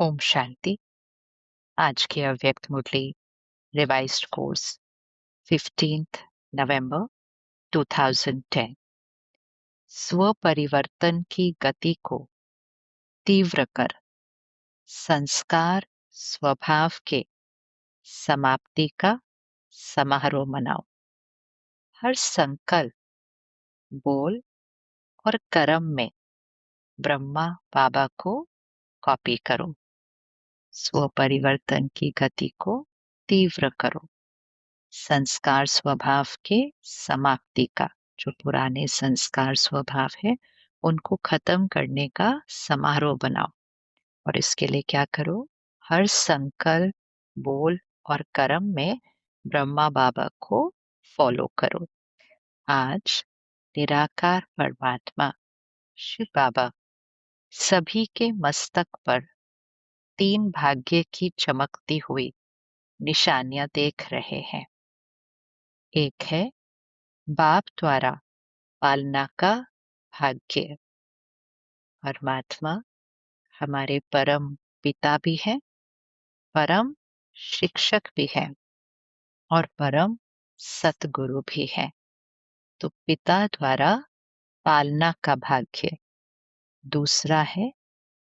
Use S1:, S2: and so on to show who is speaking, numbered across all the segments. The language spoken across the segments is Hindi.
S1: ओम शांति। आज की अव्यक्त मुरली रिवाइज्ड कोर्स 15th नवंबर 2010। स्व परिवर्तन की गति को तीव्र कर संस्कार स्वभाव के समाप्ति का समारोह मनाओ। हर संकल्प, बोल और कर्म में ब्रह्मा बाबा को कॉपी करो। स्व परिवर्तन की गति को तीव्र करो, संस्कार स्वभाव के समाप्ति का, जो पुराने संस्कार स्वभाव है उनको खत्म करने का समारोह बनाओ। और इसके लिए क्या करो? हर संकल्प, बोल और कर्म में ब्रह्मा बाबा को फॉलो करो। आज निराकार परमात्मा शिव बाबा सभी के मस्तक पर 3 भाग्य की चमकती हुई निशानियां देख रहे हैं। एक है बाप द्वारा पालना का भाग्य। परमात्मा हमारे परम पिता भी हैं, परम शिक्षक भी हैं और परम सतगुरु भी हैं। तो पिता द्वारा पालना का भाग्य। दूसरा है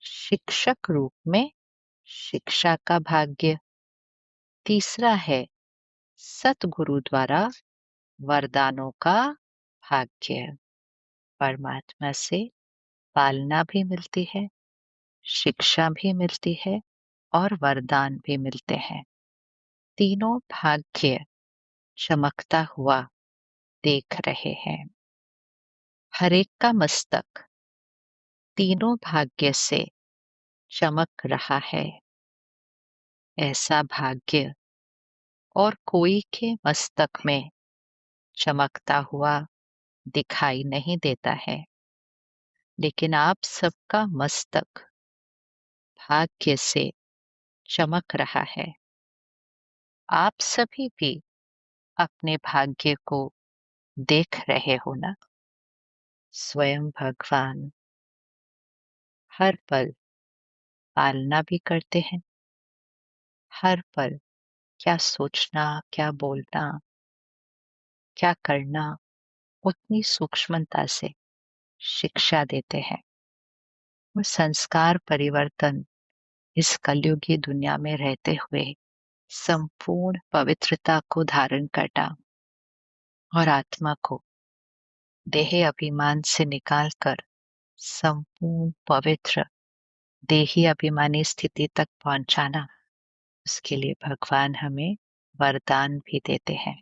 S1: शिक्षक रूप में शिक्षा का भाग्य। तीसरा है सतगुरु द्वारा वरदानों का भाग्य। परमात्मा से पालना भी मिलती है, शिक्षा भी मिलती है और वरदान भी मिलते हैं। तीनों भाग्य चमकता हुआ देख रहे हैं। हर एक का मस्तक तीनों भाग्य से चमक रहा है। ऐसा भाग्य और कोई के मस्तक में चमकता हुआ दिखाई नहीं देता है, लेकिन आप सबका मस्तक भाग्य से चमक रहा है। आप सभी भी अपने भाग्य को देख रहे हो ना? स्वयं भगवान हर पल पालना भी करते हैं। हर पल क्या सोचना, क्या बोलना, क्या करना, उतनी सूक्ष्मता से शिक्षा देते हैं। और संस्कार परिवर्तन इस कलयुगी दुनिया में रहते हुए संपूर्ण पवित्रता को धारण करना और आत्मा को देह अभिमान से निकालकर संपूर्ण पवित्र देही अभिमानी स्थिति तक पहुंचाना, उसके लिए भगवान हमें वरदान भी देते हैं।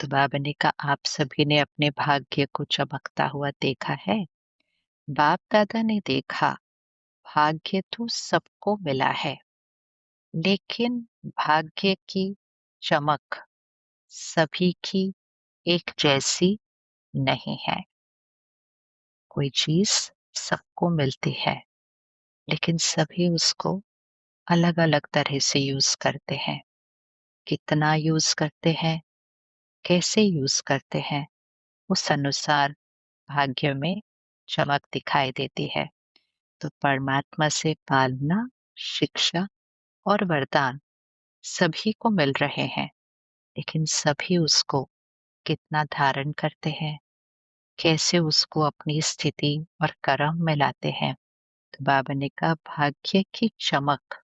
S1: तो बाबा ने कहा, आप सभी ने अपने भाग्य को चमकता हुआ देखा है। बाप दादा ने देखा, भाग्य तो सबको मिला है, लेकिन भाग्य की चमक सभी की एक जैसी नहीं है। कोई चीज सबको मिलती है, लेकिन सभी उसको अलग अलग तरह से यूज करते हैं। कितना यूज करते हैं, कैसे यूज करते हैं, उस अनुसार भाग्य में चमक दिखाई देती है। तो परमात्मा से पालना, शिक्षा और वरदान सभी को मिल रहे हैं, लेकिन सभी उसको कितना धारण करते हैं, कैसे उसको अपनी स्थिति और कर्म में लाते हैं। तो बाबा ने कहा, भाग्य की चमक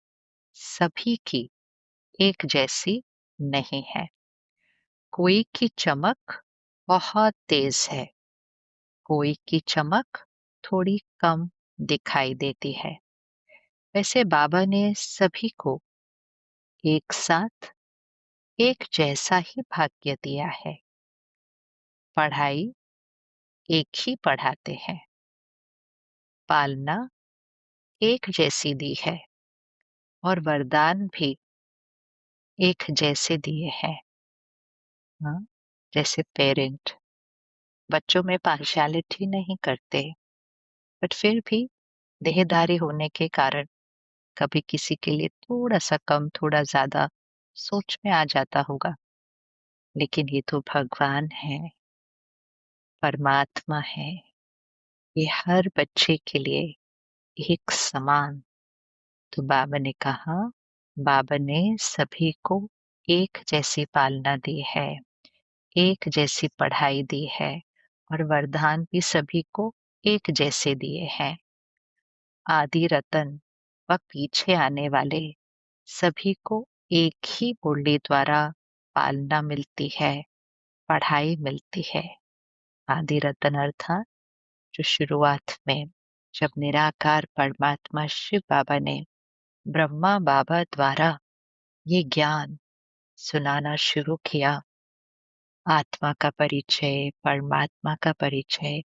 S1: सभी की एक जैसी नहीं है। कोई की चमक बहुत तेज है, कोई की चमक थोड़ी कम दिखाई देती है। वैसे बाबा ने सभी को एक साथ एक जैसा ही भाग्य दिया है। पढ़ाई एक ही पढ़ाते हैं, पालना एक जैसी दी है और वरदान भी एक जैसे दिए हैं। हाँ? जैसे पेरेंट बच्चों में पार्शियलिटी नहीं करते, बट फिर भी देहधारी होने के कारण कभी किसी के लिए थोड़ा सा कम, थोड़ा ज्यादा सोच में आ जाता होगा। लेकिन ये तो भगवान है, परमात्मा है। ये हर बच्चे के लिए एक समान तो बाबा ने कहा, बाबा ने सभी को एक जैसी पालना दी है, एक जैसी पढ़ाई दी है और वरदान भी सभी को एक जैसे दिए हैं। आदि रतन व पीछे आने वाले सभी को एक ही मुरली द्वारा पालना मिलती है, पढ़ाई मिलती है। आदि रतन अर्थात जो शुरुआत में जब निराकार परमात्मा शिव बाबा ने ब्रह्मा बाबा द्वारा ये ज्ञान सुनाना शुरू किया, आत्मा का परिचय, परमात्मा का परिचय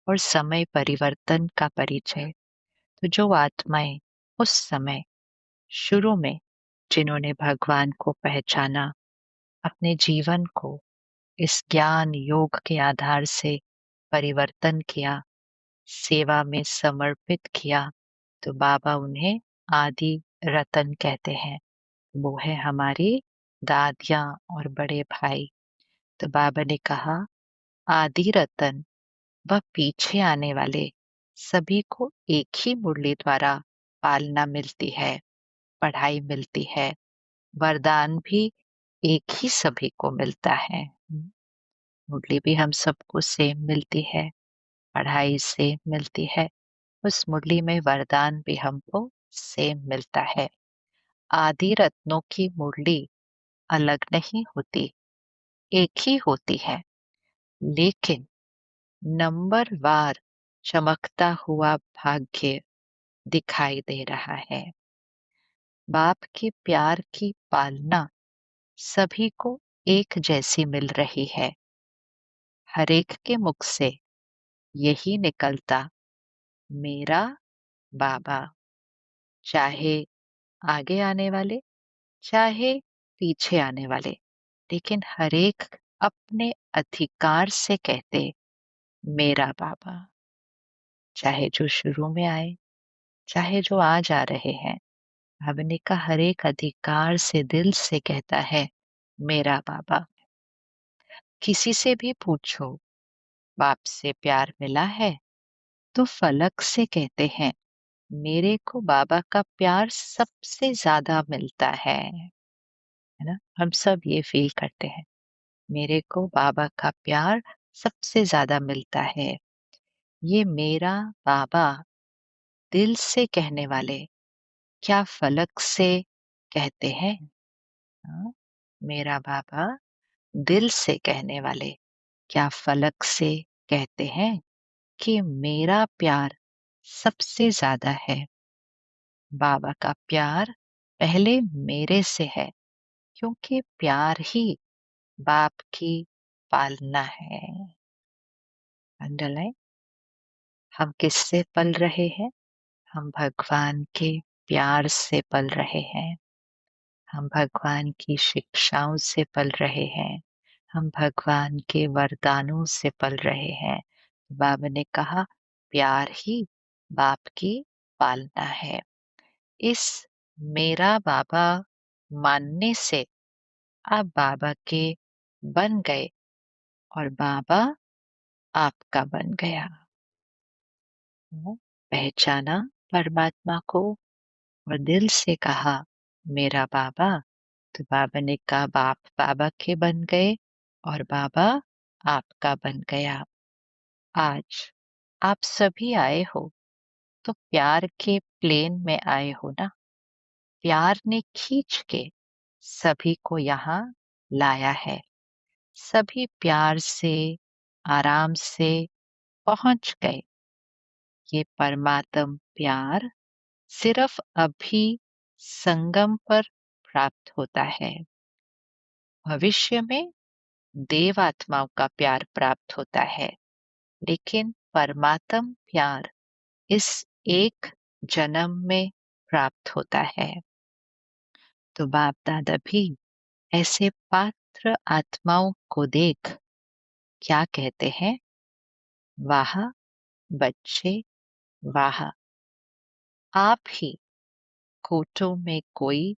S1: और समय परिवर्तन का परिचय। तो जो आत्माएं उस समय शुरू में जिन्होंने भगवान को पहचाना, अपने जीवन को इस ज्ञान योग के आधार से परिवर्तन किया, सेवा में समर्पित किया, तो बाबा उन्हें आदि रतन कहते हैं। वो है हमारी दादियाँ और बड़े भाई। तो बाबा ने कहा, आदि रतन व पीछे आने वाले सभी को एक ही मुरली द्वारा पालना मिलती है, पढ़ाई मिलती है, वरदान भी एक ही सभी को मिलता है। मुरली भी हम सबको सेम मिलती है, पढ़ाई सेम मिलती है, उस मुरली में वरदान भी हमको सेम मिलता है। आदि रत्नों की मुरली अलग नहीं होती, एक ही होती है, लेकिन नंबरवार चमकता हुआ भाग्य दिखाई दे रहा है। बाप के प्यार की पालना सभी को एक जैसी मिल रही है। हर एक के मुख से यही निकलता, मेरा बाबा, चाहे आगे आने वाले, चाहे पीछे आने वाले, लेकिन हर एक अपने अधिकार से कहते, मेरा बाबा। चाहे जो शुरू में आए, चाहे जो आ जा रहे हैं, भावने का हर एक अधिकार से दिल से कहता है, मेरा बाबा। किसी से भी पूछो, बाप से प्यार मिला है? तो फलक से कहते हैं, मेरे को बाबा का प्यार सबसे ज्यादा मिलता है ना? हम सब ये फील करते हैं, मेरे को बाबा का प्यार सबसे ज्यादा मिलता है। ये मेरा बाबा दिल से कहने वाले क्या फलक से कहते हैं? हाँ, मेरा बाबा दिल से कहने वाले क्या फलक से कहते हैं कि मेरा प्यार सबसे ज्यादा है। बाबा का प्यार पहले मेरे से है, क्योंकि प्यार ही बाप की पालना है। अंडरलाइन। हम किससे पल रहे हैं? हम भगवान के प्यार से पल रहे हैं। हम भगवान की शिक्षाओं से पल रहे हैं। हम भगवान के वरदानों से पल रहे हैं। बाबा ने कहा, प्यार ही बाप की पालना है। इस मेरा बाबा मानने से आप बाबा के बन गए और बाबा आपका बन गया। पहचाना परमात्मा को और दिल से कहा, मेरा बाबा। तो बाबा ने कहा, बाप बाबा के बन गए और बाबा आपका बन गया। आज आप सभी आए हो तो प्यार के प्लेन में आए हो ना? प्यार ने खींच के सभी को यहाँ लाया है। सभी प्यार से, आराम से पहुंच गए। ये परमात्म प्यार सिर्फ अभी संगम पर प्राप्त होता है। भविष्य में देव आत्माओं का प्यार प्राप्त होता है, लेकिन परमात्म प्यार इस एक जन्म में प्राप्त होता है। तो बाप दादा भी ऐसे पात्र आत्माओं को देख क्या कहते हैं? वाह बच्चे, वाह। आप ही कोटों में कोई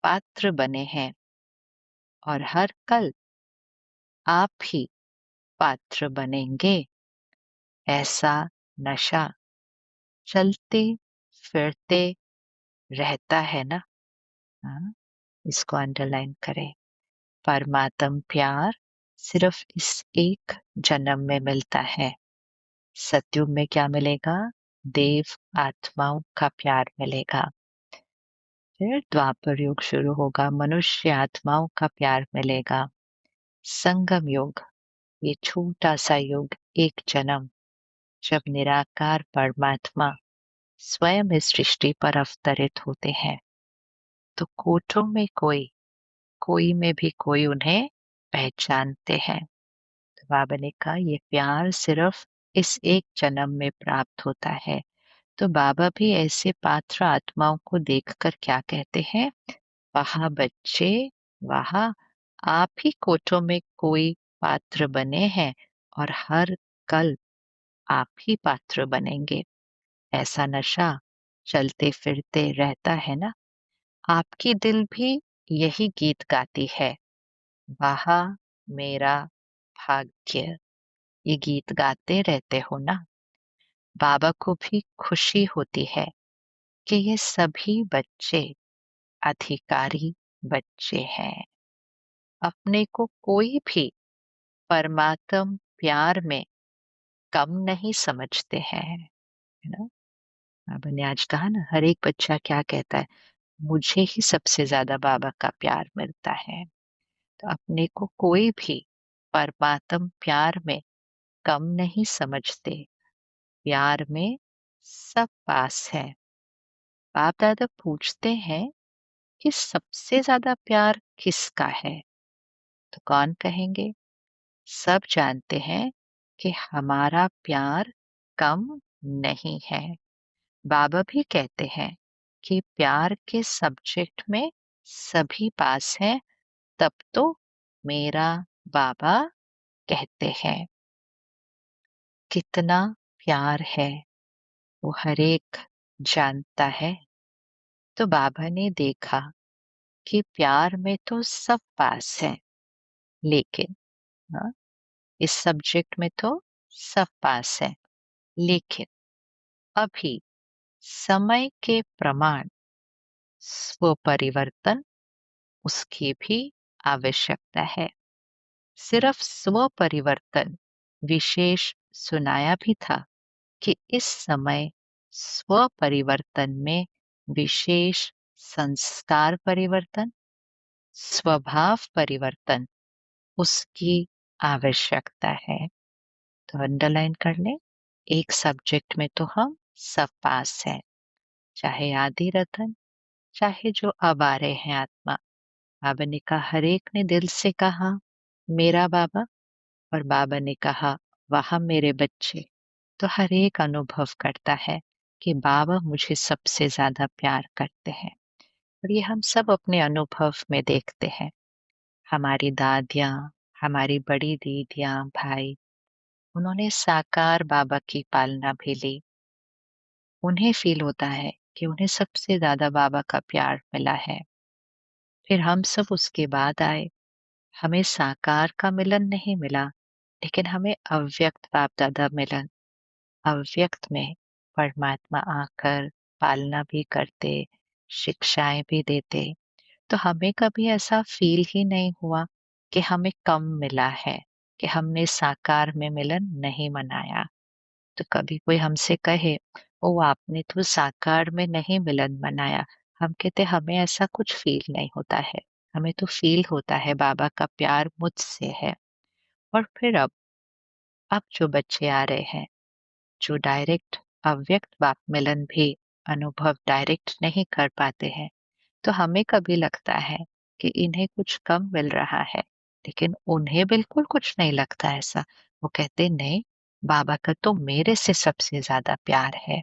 S1: पात्र बने हैं और हर कल आप ही पात्र बनेंगे। ऐसा नशा चलते फिरते रहता है ना। हाँ, इसको अंडरलाइन करें। परमात्म प्यार सिर्फ इस एक जन्म में मिलता है। सतयुग में क्या मिलेगा? देव आत्माओं का प्यार मिलेगा। फिर द्वापर युग शुरू होगा, मनुष्य आत्माओं का प्यार मिलेगा। संगम युग, ये छोटा सा युग, एक जन्म, जब निराकार परमात्मा स्वयं इस सृष्टि पर अवतरित होते हैं, तो कोटों में कोई, कोई में भी कोई उन्हें पहचानते हैं। तो बाबा ने कहा ये प्यार सिर्फ इस एक जन्म में प्राप्त होता है। तो बाबा भी ऐसे पात्र आत्माओं को देखकर क्या कहते हैं? वहा बच्चे, वहा आप ही कोठों में कोई पात्र बने हैं और हर कल आप ही पात्र बनेंगे। ऐसा नशा चलते फिरते रहता है ना। आपकी दिल भी यही गीत गाती है, वहा मेरा भाग्य। ये गीत गाते रहते हो ना। बाबा को भी खुशी होती है कि ये सभी बच्चे अधिकारी बच्चे हैं। अपने को कोई भी परमात्म प्यार में कम नहीं समझते हैं, है ना। बाबा ने आज कहा ना, हर एक बच्चा क्या कहता है? मुझे ही सबसे ज्यादा बाबा का प्यार मिलता है। तो अपने को कोई भी परमात्म प्यार में कम नहीं समझते। प्यार में सब पास है। बाप दादा पूछते हैं कि सबसे ज्यादा प्यार किसका है? तो कौन कहेंगे? सब जानते हैं कि हमारा प्यार कम नहीं है। बाबा भी कहते हैं कि प्यार के सब्जेक्ट में सभी पास हैं, तब तो मेरा बाबा कहते हैं। कितना प्यार है वो हर एक जानता है। तो बाबा ने देखा कि प्यार में तो सब पास है, लेकिन हाँ, इस सब्जेक्ट में तो सब पास है, लेकिन अभी समय के प्रमाण स्व परिवर्तन, उसकी भी आवश्यकता है। सिर्फ स्व परिवर्तन विशेष सुनाया भी था कि इस समय स्व परिवर्तन में विशेष संस्कार परिवर्तन, स्वभाव परिवर्तन, उसकी आवश्यकता है। तो अंडरलाइन कर ले, एक सब्जेक्ट में तो हम सब पास हैं, चाहे आदि रतन, चाहे जो अब आ रहे हैं आत्मा। बाबा ने कहा, हर एक ने दिल से कहा मेरा बाबा, और बाबा ने कहा वह मेरे बच्चे। तो हर एक अनुभव करता है कि बाबा मुझे सबसे ज्यादा प्यार करते हैं। और ये हम सब अपने अनुभव में देखते हैं। हमारी दादियाँ, हमारी बड़ी दीदियाँ, भाई, उन्होंने साकार बाबा की पालना भी ली। उन्हें फील होता है कि उन्हें सबसे ज्यादा बाबा का प्यार मिला है। फिर हम सब उसके बाद आए। हमें साकार का मिलन नहीं मिला, लेकिन हमें अव्यक्त बाप दादा मिलन। अव्यक्त में परमात्मा आकर पालना भी करते, शिक्षाएं भी देते। तो हमें कभी ऐसा फील ही नहीं हुआ कि हमें कम मिला है, कि हमने साकार में मिलन नहीं मनाया। तो कभी कोई हमसे कहे, ओ आपने तो साकार में नहीं मिलन मनाया, हम कहते हमें ऐसा कुछ फील नहीं होता है। हमें तो फील होता है बाबा का प्यार मुझसे है। और फिर अब जो बच्चे आ रहे हैं, जो डायरेक्ट अव्यक्त बाप मिलन भी अनुभव डायरेक्ट नहीं कर पाते हैं, तो हमें कभी लगता है कि इन्हें कुछ कम मिल रहा है, लेकिन उन्हें बिल्कुल कुछ नहीं लगता ऐसा। वो कहते नहीं, बाबा का तो मेरे से सबसे ज्यादा प्यार है।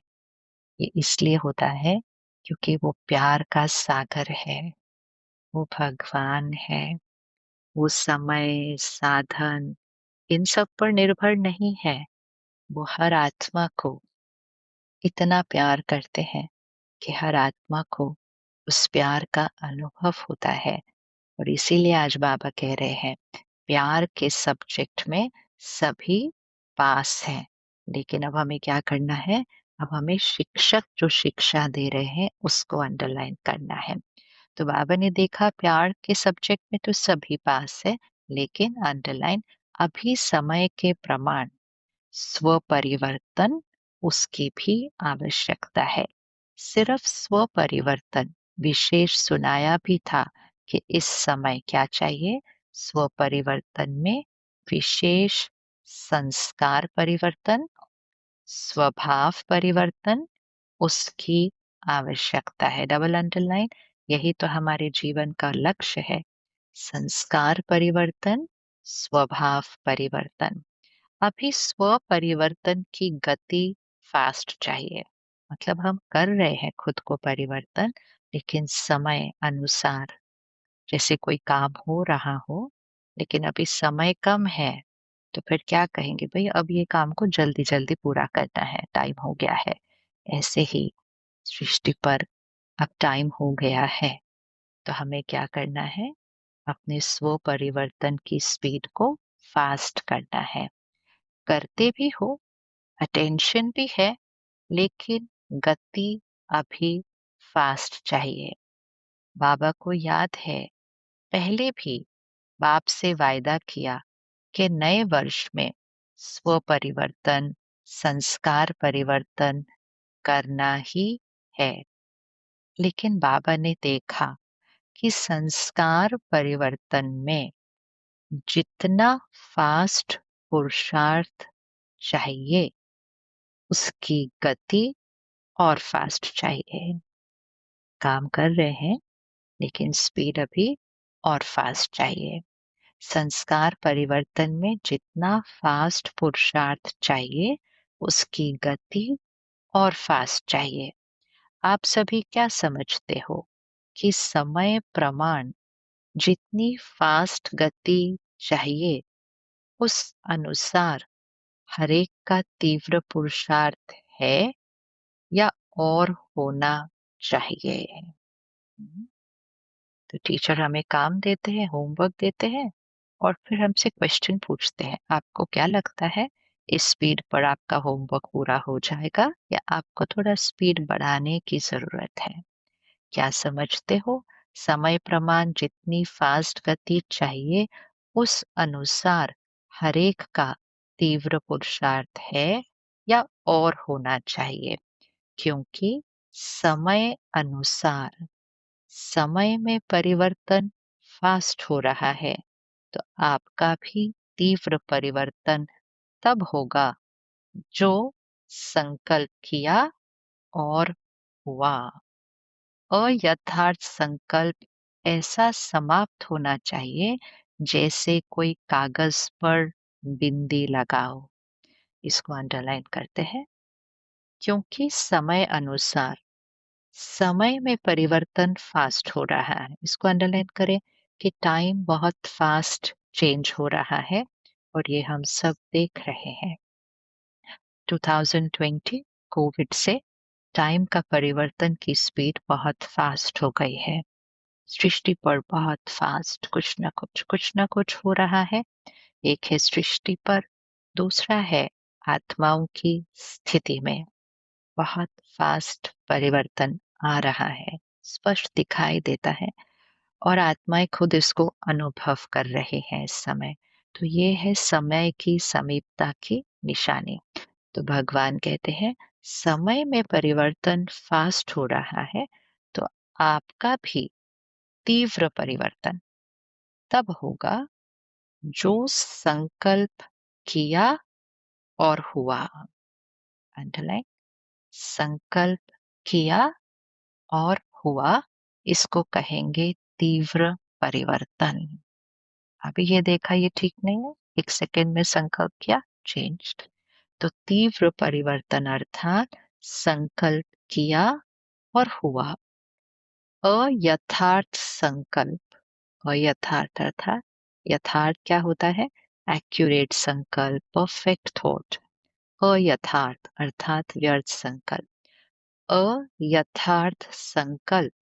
S1: ये इसलिए होता है क्योंकि वो प्यार का सागर है, वो भगवान है। वो समय, साधन, इन सब पर निर्भर नहीं है। वो हर आत्मा को इतना प्यार करते हैं कि हर आत्मा को उस प्यार का अनुभव होता है। और इसीलिए आज बाबा कह रहे हैं, प्यार के सब्जेक्ट में सभी पास हैं, लेकिन अब हमें क्या करना है? अब हमें शिक्षक जो शिक्षा दे रहे हैं उसको अंडरलाइन करना है। तो बाबा ने देखा प्यार के सब्जेक्ट में तो सभी पास है, लेकिन अंडरलाइन अभी समय के प्रमाण स्व परिवर्तन उसकी भी आवश्यकता है। सिर्फ स्व परिवर्तन विशेष सुनाया भी था कि इस समय क्या चाहिए? स्व परिवर्तन में विशेष संस्कार परिवर्तन, स्वभाव परिवर्तन उसकी आवश्यकता है। डबल अंडरलाइन, यही तो हमारे जीवन का लक्ष्य है। संस्कार परिवर्तन, स्वभाव परिवर्तन। अभी स्व परिवर्तन की गति फास्ट चाहिए। मतलब हम कर रहे हैं खुद को परिवर्तन, लेकिन समय अनुसार। जैसे कोई काम हो रहा हो, लेकिन अभी समय कम है, तो फिर क्या कहेंगे, भई अब ये काम को जल्दी-जल्दी पूरा करना है, टाइम हो गया है। ऐसे ही सृष्टि पर अब टाइम हो गया है, तो हमें क्या करना है? अपने स्व परिवर्तन की स्पीड को फास्ट करना है। करते भी हो, अटेंशन भी है, लेकिन गति अभी फास्ट चाहिए। बाबा को याद है, पहले भी बाप से वायदा किया कि नए वर्ष में स्व परिवर्तन, संस्कार परिवर्तन करना ही है। लेकिन बाबा ने देखा कि संस्कार परिवर्तन में जितना फास्ट पुरुषार्थ चाहिए, उसकी गति और फास्ट चाहिए। काम कर रहे हैं, लेकिन स्पीड अभी और फास्ट चाहिए। संस्कार परिवर्तन में जितना फास्ट पुरुषार्थ चाहिए, उसकी गति और फास्ट चाहिए। आप सभी क्या समझते हो कि समय प्रमाण जितनी फास्ट गति चाहिए, उस अनुसार हरेक का तीव्र पुरुषार्थ है या और होना चाहिए? हम्म, तो टीचर हमें काम देते हैं, होमवर्क देते हैं और फिर हमसे क्वेश्चन पूछते हैं, आपको क्या लगता है इस स्पीड पर आपका होमवर्क पूरा हो जाएगा या आपको थोड़ा स्पीड बढ़ाने की जरूरत है? क्या समझते हो? समय प्रमाण जितनी फास्ट गति चाहिए, उस अनुसार हरेक का तीव्र पुरुषार्थ है या और होना चाहिए? क्योंकि समय अनुसार समय में परिवर्तन फास्ट हो रहा है, तो आपका भी तीव्र परिवर्तन तब होगा जो संकल्प किया और हुआ। अयथार्थ संकल्प ऐसा समाप्त होना चाहिए जैसे कोई कागज पर बिंदी लगाओ। इसको अंडरलाइन करते हैं, क्योंकि समय अनुसार समय में परिवर्तन फास्ट हो रहा है। इसको अंडरलाइन करें कि टाइम बहुत फास्ट चेंज हो रहा है और ये हम सब देख रहे हैं। 2020 कोविड से टाइम का परिवर्तन की स्पीड बहुत फास्ट हो गई है। सृष्टि पर बहुत फास्ट कुछ ना कुछ हो रहा है। एक है सृष्टि पर, दूसरा है आत्माओं की स्थिति में। बहुत फास्ट परिवर्तन आ रहा है, स्पष्ट दिखाई देता है और आत्माएं खुद इसको अनुभव कर रहे हैं इस समय। तो ये है समय की समीपता की निशानी। तो भगवान कहते हैं समय में परिवर्तन फास्ट हो रहा है, तो आपका भी तीव्र परिवर्तन तब होगा जो संकल्प किया और हुआ। अंडरलाइन, संकल्प किया और हुआ, इसको कहेंगे तीव्र परिवर्तन। अभी ये देखा ये ठीक नहीं है, एक सेकेंड में संकल्प किया, चेंज्ड। तो तीव्र परिवर्तन अर्थात संकल्प किया और हुआ। अयथार्थ संकल्प, अयथार्थ अर्थात यथार्थ क्या होता है? एक्यूरेट संकल्प, परफेक्ट थॉट। अयथार्थ अर्थात व्यर्थ संकल्प। अयथार्थ संकल्प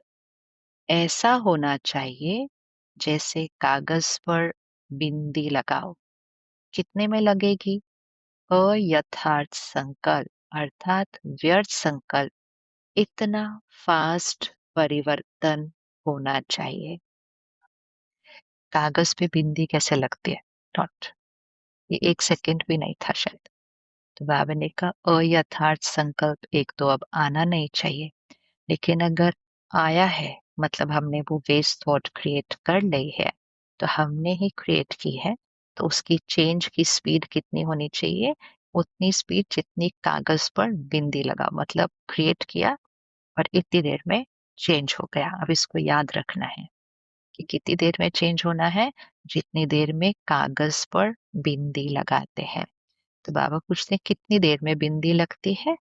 S1: ऐसा होना चाहिए जैसे कागज पर बिंदी लगाओ। कितने में लगेगी? अयथार्थ संकल्प अर्थात व्यर्थ संकल्प इतना फास्ट परिवर्तन होना चाहिए। कागज पे बिंदी कैसे लगती है? डॉट। ये 1 सेकंड भी नहीं था शायद। तो बाबा ने कहा अयथार्थ संकल्प एक तो अब आना नहीं चाहिए, लेकिन अगर आया है मतलब हमने वो वेस्ट थॉट क्रिएट कर ली है, तो हमने ही क्रिएट की है, तो उसकी चेंज की स्पीड कितनी होनी चाहिए? उतनी स्पीड जितनी कागज पर बिंदी लगा, मतलब क्रिएट किया और इतनी देर में चेंज हो गया। अब इसको याद रखना है कि कितनी देर में चेंज होना है, जितनी देर में कागज पर बिंदी लगाते हैं। तो बाबा पूछते हैं कितनी देर में बिंदी लगती है?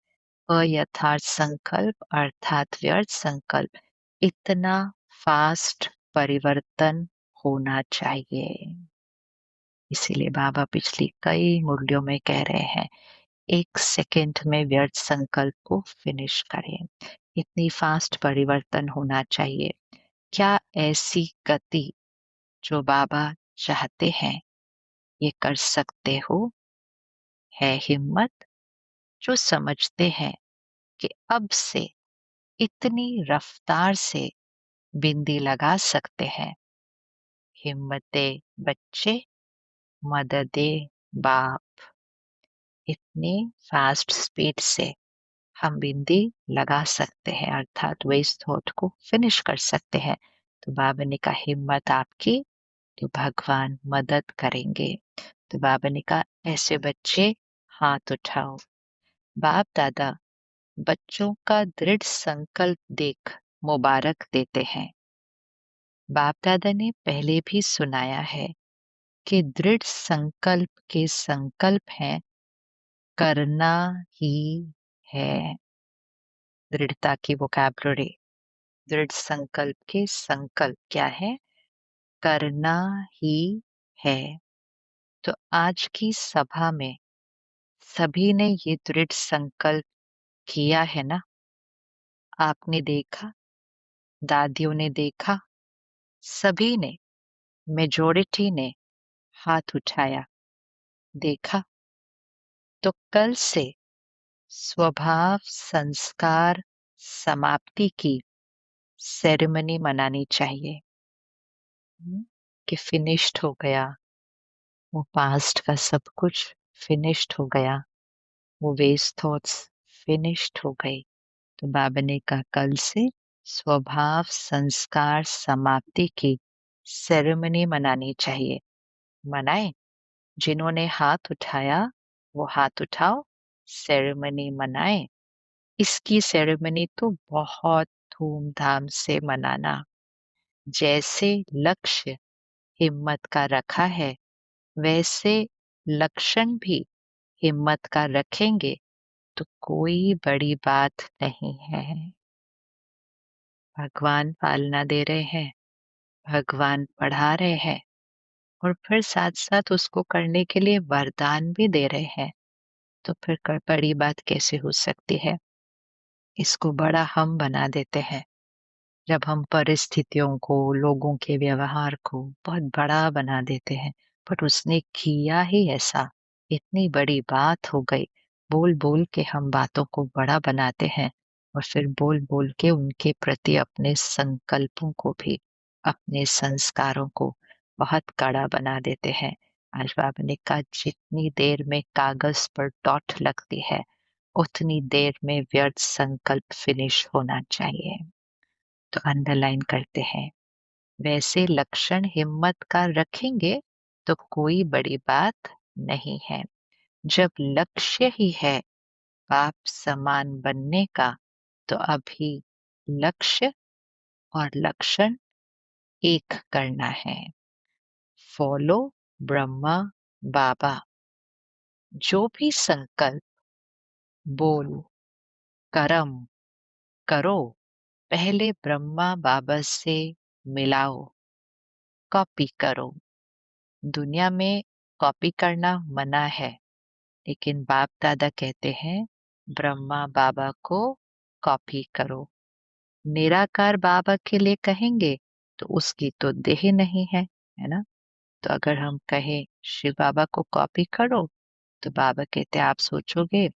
S1: अयथार्थ संकल्प अर्थात व्यर्थ संकल्प इतना फास्ट परिवर्तन होना चाहिए। इसीलिए बाबा पिछली कई मुरलियों में कह रहे हैं 1 सेकंड में व्यर्थ संकल्प को फिनिश करें। इतनी फास्ट परिवर्तन होना चाहिए। क्या ऐसी गति जो बाबा चाहते हैं ये कर सकते हो? है हिम्मत जो समझते हैं कि अब से इतनी रफ्तार से बिंदी लगा सकते हैं। हिम्मते बच्चे मददे बाप। इतनी फास्ट स्पीड से हम बिंदी लगा सकते हैं, अर्थात वेस्ट थॉट को फिनिश कर सकते हैं। तो बाबा ने कहा हिम्मत आपकी तो भगवान मदद करेंगे। तो बाबा ने कहा ऐसे बच्चे हाथ उठाओ। बाप दादा बच्चों का दृढ़ संकल्प देख मुबारक देते हैं। बाप दादा ने पहले भी सुनाया है कि दृढ़ संकल्प के संकल्प हैं करना ही है। दृढ़ता की वोकैब्युलरी। दृढ़ संकल्प के संकल्प क्या है? करना ही है। तो आज की सभा में सभी ने ये दृढ़ संकल्प किया है ना? आपने देखा, दादियों ने देखा, सभी ने, मेजॉरिटी ने हाथ उठाया, देखा। तो कल से स्वभाव संस्कार समाप्ति की सेरेमनी मनानी चाहिए। कि फिनिश्ड हो गया, वो पास्ट का सब कुछ फिनिश्ड हो गया, वो वेस्ट थॉट्स फिनिश्ड हो गई। तो बाबा ने कहा कल से स्वभाव संस्कार समाप्ति की सेरेमनी मनानी चाहिए। मनाए? जिन्होंने हाथ उठाया वो हाथ उठाओ, सेरेमनी मनाए। इसकी सेरेमनी तो बहुत धूमधाम से मनाना। जैसे लक्ष्य हिम्मत का रखा है, वैसे लक्षण भी हिम्मत का रखेंगे तो कोई बड़ी बात नहीं है। भगवान पालना दे रहे हैं, भगवान पढ़ा रहे हैं और फिर साथ साथ उसको करने के लिए वरदान भी दे रहे हैं, तो फिर बड़ी बात कैसे हो सकती है? इसको बड़ा हम बना देते हैं जब हम परिस्थितियों को, लोगों के व्यवहार को बहुत बड़ा बना देते हैं। बट उसने किया ही ऐसा, इतनी बड़ी बात हो गई। बोल बोल के हम बातों को बड़ा बनाते हैं और फिर बोल बोल के उनके प्रति अपने संकल्पों को भी, अपने संस्कारों को बहुत कड़ा बना देते हैं। आज बाबा ने कहा जितनी देर में कागज पर डॉट लगती है उतनी देर में व्यर्थ संकल्प फिनिश होना चाहिए। तो अंडरलाइन करते हैं, वैसे लक्षण हिम्मत का रखेंगे तो कोई बड़ी बात नहीं है। जब लक्ष्य ही है बाप समान बनने का, तो अभी लक्ष्य और लक्षण एक करना है। फॉलो ब्रह्मा बाबा। जो भी संकल्प, बोल, कर्म करो, पहले ब्रह्मा बाबा से मिलाओ, कॉपी करो। दुनिया में कॉपी करना मना है, लेकिन बाप दादा कहते हैं ब्रह्मा बाबा को कॉपी करो। निराकार बाबा के लिए कहेंगे तो उसकी तो देह नहीं है ना? तो अगर हम कहें शिव बाबा को कॉपी करो, तो बाबा कहते आप सोचोगे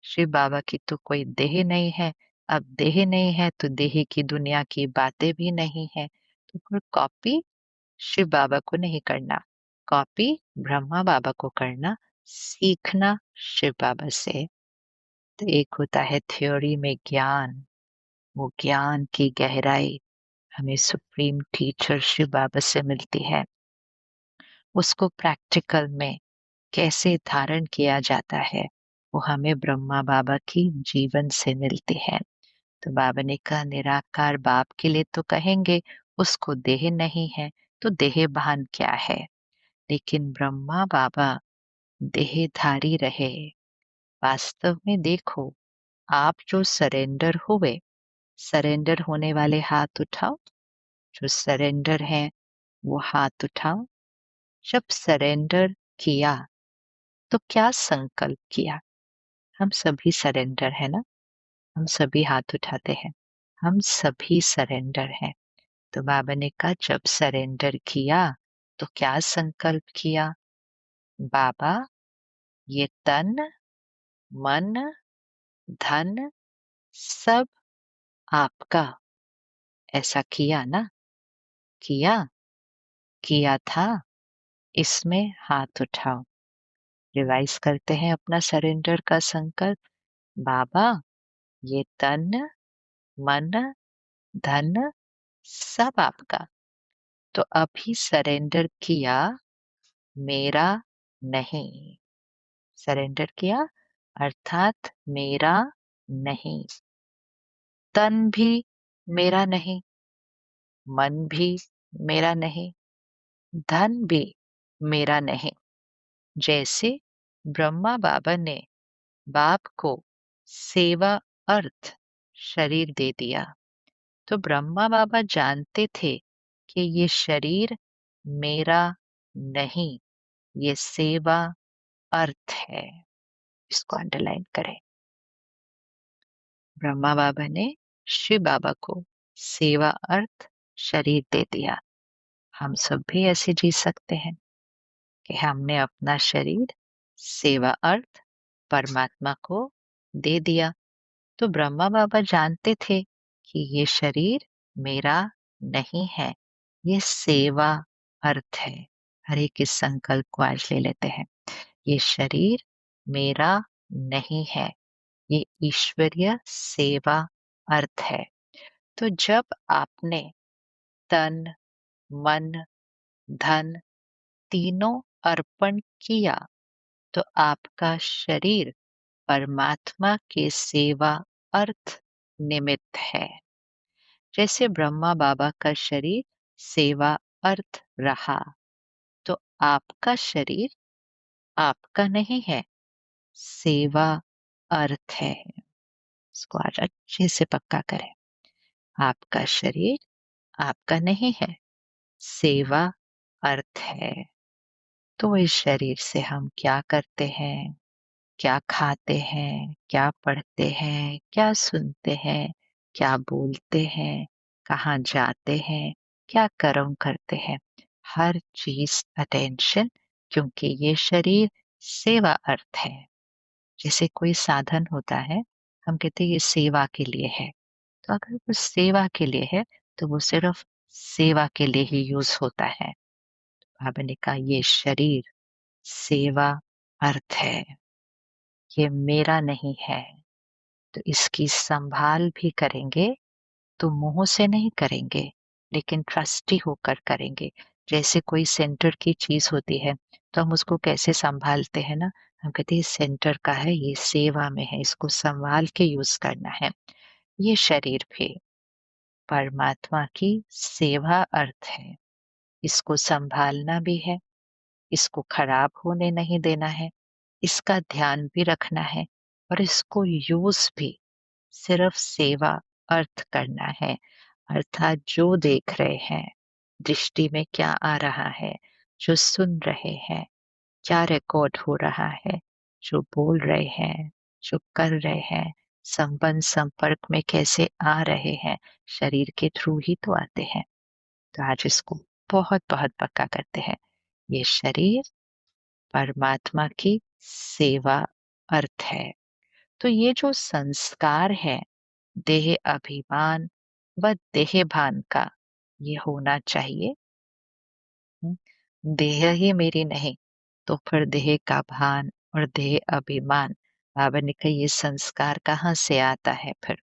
S1: शिव बाबा की तो कोई देह नहीं है। अब देह नहीं है तो देह की दुनिया की बातें भी नहीं है। तो कोई कॉपी शिव बाबा को नहीं करना, कॉपी ब्रह्मा बाबा को करना, सीखना शिव बाबा से। तो एक होता है थ्योरी में ज्ञान, वो ज्ञान की गहराई हमें सुप्रीम टीचर शिव बाबा से मिलती है। उसको प्रैक्टिकल में कैसे धारण किया जाता है, वो हमें ब्रह्मा बाबा की जीवन से मिलती है। तो बाबा ने कहा निराकार बाप के लिए तो कहेंगे उसको देह नहीं है, तो देह भान क्या है। लेकिन ब्रह्मा बाबा देहधारी रहे। वास्तव में देखो, आप जो सरेंडर हुए, सरेंडर होने वाले हाथ उठाओ। जो सरेंडर है वो हाथ उठाओ। जब सरेंडर किया तो क्या संकल्प किया। हम सभी सरेंडर है ना, हम सभी हाथ उठाते हैं, हम सभी सरेंडर हैं। तो बाबा ने कहा जब सरेंडर किया तो क्या संकल्प किया। बाबा, ये तन मन धन सब आपका। ऐसा किया ना, किया, किया था। इसमें हाथ उठाओ। रिवाइज करते हैं अपना सरेंडर का संकल्प। बाबा, ये तन मन धन सब आपका। तो अभी सरेंडर किया, मेरा नहीं। सरेंडर किया अर्थात मेरा नहीं। तन भी मेरा नहीं, मन भी मेरा नहीं, धन भी मेरा नहीं। जैसे ब्रह्मा बाबा ने बाप को सेवा अर्थ शरीर दे दिया, तो ब्रह्मा बाबा जानते थे कि ये शरीर मेरा नहीं, ये सेवा अर्थ है। इसको अंडरलाइन करें। ब्रह्मा बाबा ने शिव बाबा को सेवा अर्थ शरीर दे दिया। हम सब भी ऐसे जी सकते हैं कि हमने अपना शरीर सेवा अर्थ परमात्मा को दे दिया। तो ब्रह्मा बाबा जानते थे कि ये शरीर मेरा नहीं है, ये सेवा अर्थ है। हर एक इस संकल्प को आज ले लेते हैं। ये शरीर मेरा नहीं है, ये ईश्वरीय सेवा अर्थ है। तो जब आपने तन मन धन तीनों अर्पण किया, तो आपका शरीर परमात्मा के सेवा अर्थ निमित्त है। जैसे ब्रह्मा बाबा का शरीर सेवा अर्थ रहा, तो आपका शरीर आपका नहीं है, सेवा अर्थ है। इसको आज अच्छे से पक्का करें। आपका शरीर आपका नहीं है, सेवा अर्थ है। तो इस शरीर से हम क्या करते हैं, क्या खाते हैं, क्या पढ़ते हैं, क्या सुनते हैं, क्या बोलते हैं, कहाँ जाते हैं, क्या कर्म करते हैं, हर चीज अटेंशन, क्योंकि ये शरीर सेवा अर्थ है। जैसे कोई साधन होता है, हम कहते हैं ये सेवा के लिए है। तो अगर वो सेवा के लिए है तो वो सिर्फ सेवा के लिए ही यूज होता है। बाबा ने कहा ये शरीर सेवा अर्थ है, ये मेरा नहीं है। तो इसकी संभाल भी करेंगे तो मुंह से नहीं करेंगे, लेकिन ट्रस्टी होकर करेंगे। जैसे कोई सेंटर की चीज होती है तो हम उसको कैसे संभालते हैं ना, हम कहते हैं सेंटर का है, ये सेवा में है, इसको संभाल के यूज करना है। ये शरीर भी परमात्मा की सेवा अर्थ है, इसको संभालना भी है, इसको खराब होने नहीं देना है, इसका ध्यान भी रखना है, और इसको यूज भी सिर्फ सेवा अर्थ करना है। अर्थात जो देख रहे हैं, दृष्टि में क्या आ रहा है, जो सुन रहे हैं, क्या रिकॉर्ड हो रहा है, जो बोल रहे हैं, जो कर रहे हैं, संबंध संपर्क में कैसे आ रहे हैं, शरीर के थ्रू ही तो आते हैं। तो आज इसको बहुत बहुत पक्का करते हैं। ये शरीर परमात्मा की सेवा अर्थ है। तो ये जो संस्कार है देह अभिमान व देह भान का, ये होना चाहिए। देह ही मेरी नहीं, तो फिर देह का भान और देह अभिमान, बाबा ने कहा ये संस्कार कहाँ से आता है फिर?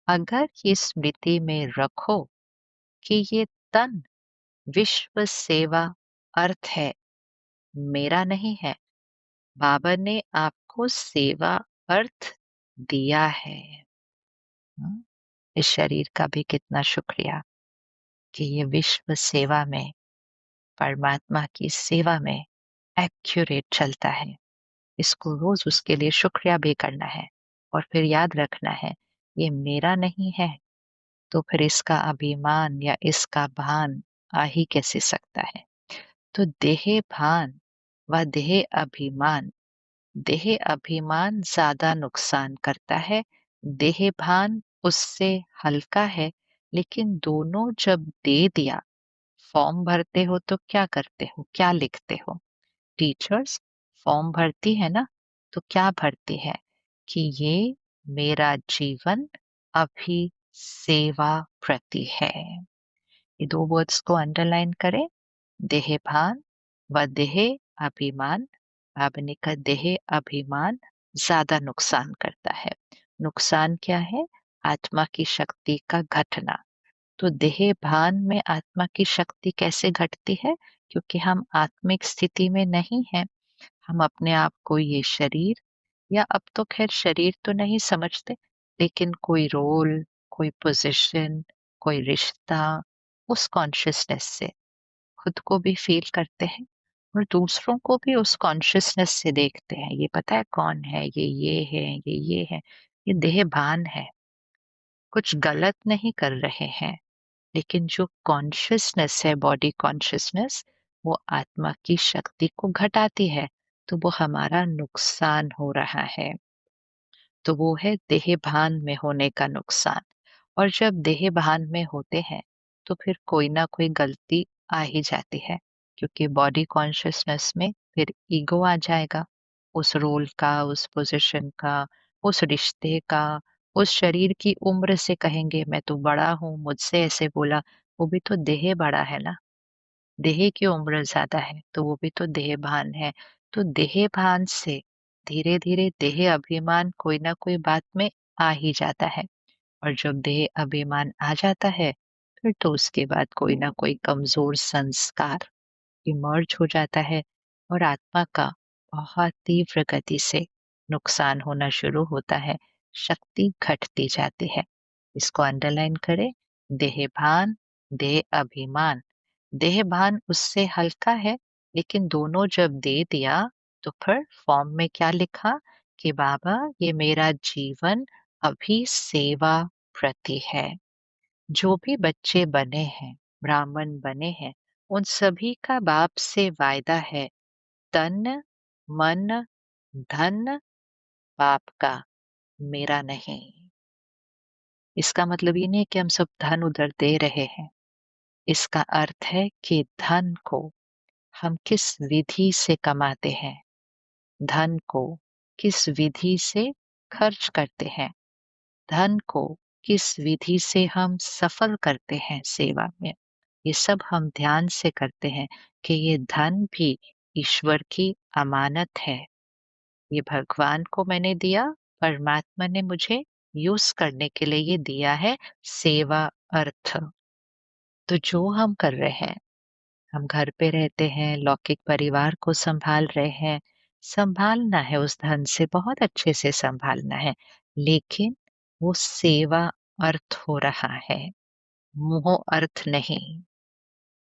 S1: अगर ये स्मृति में रखो कि ये तन विश्व सेवा अर्थ है, मेरा नहीं है। बाबा ने आपको सेवा अर्थ दिया है। हम्म, इस शरीर का भी कितना शुक्रिया कि ये विश्व सेवा में, परमात्मा की सेवा में एक्यूरेट चलता है। इसको रोज उसके लिए शुक्रिया भी करना है और फिर याद रखना है ये मेरा नहीं है, तो फिर इसका अभिमान या इसका भान आ ही कैसे सकता है? तो देह भान व देह अभिमान ज्यादा नुकसान करता है। देह भान उससे हल्का है, लेकिन दोनों जब दे दिया, फॉर्म भरते हो तो क्या करते हो, क्या लिखते हो? टीचर्स फॉर्म भरती है ना, तो क्या भरती है कि ये मेरा जीवन अभी सेवा प्रति है। ये दो वर्ड्स को अंडरलाइन करें, देह भान व देह अभिमान। भावने का देह अभिमान ज्यादा नुकसान करता है। नुकसान क्या है? आत्मा की शक्ति का घटना। तो देह भान में आत्मा की शक्ति कैसे घटती है? क्योंकि हम आत्मिक स्थिति में नहीं हैं। हम अपने आप को ये शरीर, या अब तो खैर शरीर तो नहीं समझते, लेकिन कोई रोल, कोई पोजीशन, कोई रिश्ता, उस कॉन्शियसनेस से खुद को भी फील करते हैं और दूसरों को भी उस कॉन्शियसनेस से देखते हैं। ये पता है कौन है, ये है, ये है। ये देह भान है, कुछ गलत नहीं कर रहे हैं, लेकिन जो कॉन्शियसनेस है, बॉडी कॉन्शियसनेस, वो आत्मा की शक्ति को घटाती है, तो वो हमारा नुकसान हो रहा है। तो वो है देह भान में होने का नुकसान। और जब देह भान में होते हैं तो फिर कोई ना कोई गलती आ ही जाती है, क्योंकि बॉडी कॉन्शियसनेस में फिर ईगो आ जाएगा, उस रोल का, उस पोजीशन का, उस रिश्ते का, उस शरीर की उम्र से कहेंगे मैं तो बड़ा हूँ, मुझसे ऐसे बोला। वो भी तो देह बड़ा है ना, देह की उम्र ज्यादा है, तो वो भी तो देह भान है। तो देह भान से धीरे धीरे देह अभिमान कोई ना कोई बात में आ ही जाता है। और जब देह अभिमान आ जाता है, फिर तो उसके बाद कोई ना कोई कमजोर संस्कार इमर्ज हो जाता है और आत्मा का बहुत तीव्र गति से नुकसान होना शुरू होता है, शक्ति घटती जाती है। इसको अंडरलाइन करें, देह भान, देह अभिमान। देह भान उससे हल्का है, लेकिन दोनों जब दे दिया, तो फिर फॉर्म में क्या लिखा कि बाबा ये मेरा जीवन अभी सेवा प्रति है। जो भी बच्चे बने हैं, ब्राह्मण बने हैं, उन सभी का बाप से वायदा है, तन मन धन बाप का, मेरा नहीं। इसका मतलब ये नहीं है कि हम सब धन उधर दे रहे हैं। इसका अर्थ है कि धन को हम किस विधि से कमाते हैं, धन को किस विधि से खर्च करते हैं, धन को किस विधि से हम सफल करते हैं सेवा में। ये सब हम ध्यान से करते हैं कि ये धन भी ईश्वर की अमानत है। ये भगवान को मैंने दिया, परमात्मा ने मुझे यूज करने के लिए ये दिया है, सेवा अर्थ। तो जो हम कर रहे हैं, हम घर पे रहते हैं, लौकिक परिवार को संभाल रहे हैं, संभालना है, उस धन से बहुत अच्छे से संभालना है, लेकिन वो सेवा अर्थ हो रहा है, मोह अर्थ नहीं।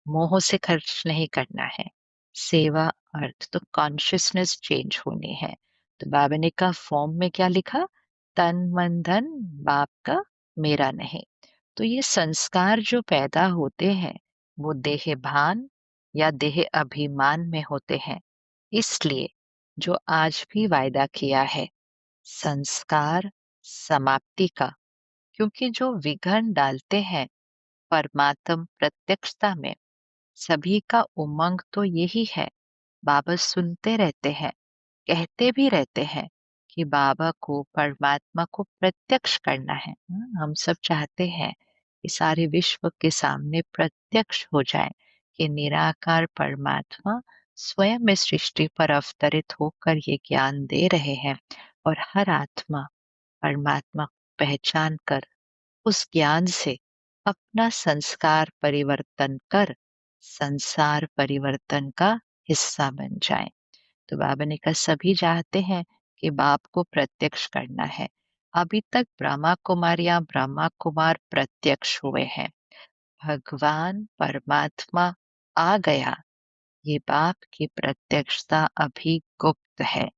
S1: मोह से खर्च नहीं करना है, सेवा अर्थ। तो कॉन्शियसनेस चेंज होनी है। तो बाबा ने कहा फॉर्म में क्या लिखा, तन मन धन बाप का, मेरा नहीं। तो ये संस्कार जो पैदा होते हैं, वो देह भान या देह अभिमान में होते हैं। इसलिए जो आज भी वायदा किया है, संस्कार समाप्ति का, क्योंकि जो विघ्न डालते हैं परमात्म प्रत्यक्षता में, सभी का उमंग तो यही है। बाबा सुनते रहते हैं, कहते भी रहते हैं कि बाबा को, परमात्मा को प्रत्यक्ष करना है। हम सब चाहते हैं कि सारे विश्व के सामने प्रत्यक्ष हो जाए कि निराकार परमात्मा स्वयं इस सृष्टि पर अवतरित होकर ये ज्ञान दे रहे हैं और हर आत्मा परमात्मा को पहचान कर उस ज्ञान से अपना संस्कार परिवर्तन कर संसार परिवर्तन का हिस्सा बन जाए। तो बाबा ने कहा सभी चाहते हैं कि बाप को प्रत्यक्ष करना है। अभी तक ब्रह्मा कुमार या ब्रह्मा कुमार प्रत्यक्ष हुए हैं। भगवान परमात्मा आ गया, ये बाप की प्रत्यक्षता अभी गुप्त है।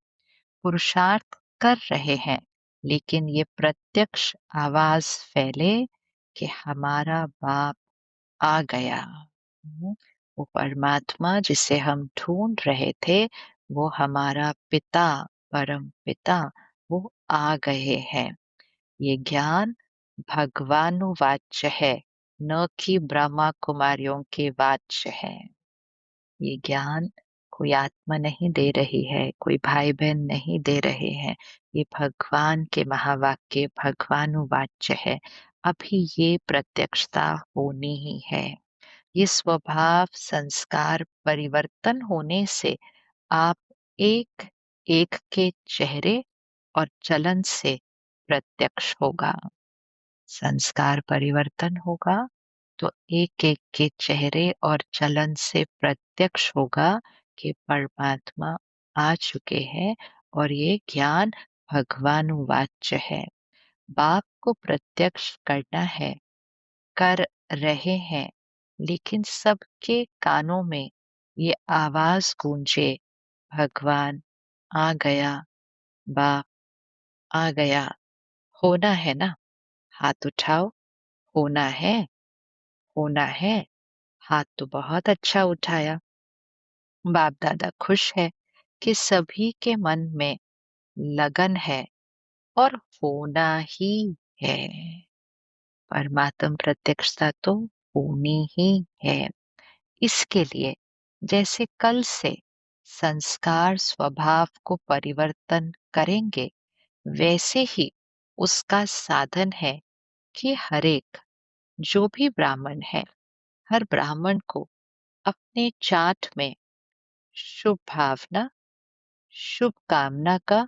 S1: पुरुषार्थ कर रहे हैं, लेकिन ये प्रत्यक्ष आवाज फैले कि हमारा बाप आ गया। वो परमात्मा जिसे हम ढूंढ रहे थे, वो हमारा पिता, परम पिता, वो आ गए हैं। ये ज्ञान भगवानुवाच्य है, न कि ब्रह्मा कुमारियों के वाच्य है। ये ज्ञान कोई आत्मा नहीं दे रही है, कोई भाई बहन नहीं दे रहे हैं। ये भगवान के महावाक्य भगवानुवाच्य है। अभी ये प्रत्यक्षता होनी ही है। ये स्वभाव संस्कार परिवर्तन होने से आप एक एक के चेहरे और चलन से प्रत्यक्ष होगा। संस्कार परिवर्तन होगा तो एक एक के चेहरे और चलन से प्रत्यक्ष होगा कि परमात्मा आ चुके हैं और ये ज्ञान भगवानुवाच्य है। बाप को प्रत्यक्ष करना है, कर रहे हैं, लेकिन सबके कानों में ये आवाज गूंजे, भगवान आ गया, बाप आ गया। होना है ना? हाथ उठाओ। होना है, होना है। हाथ तो बहुत अच्छा उठाया। बाप दादा खुश है कि सभी के मन में लगन है और होना ही है। परमात्म प्रत्यक्षता तो होनी ही है। इसके लिए जैसे कल से संस्कार स्वभाव को परिवर्तन करेंगे, वैसे ही उसका साधन है कि हर एक जो भी ब्राह्मण है, हर ब्राह्मण को अपने चार्ट में शुभ भावना, शुभ कामना का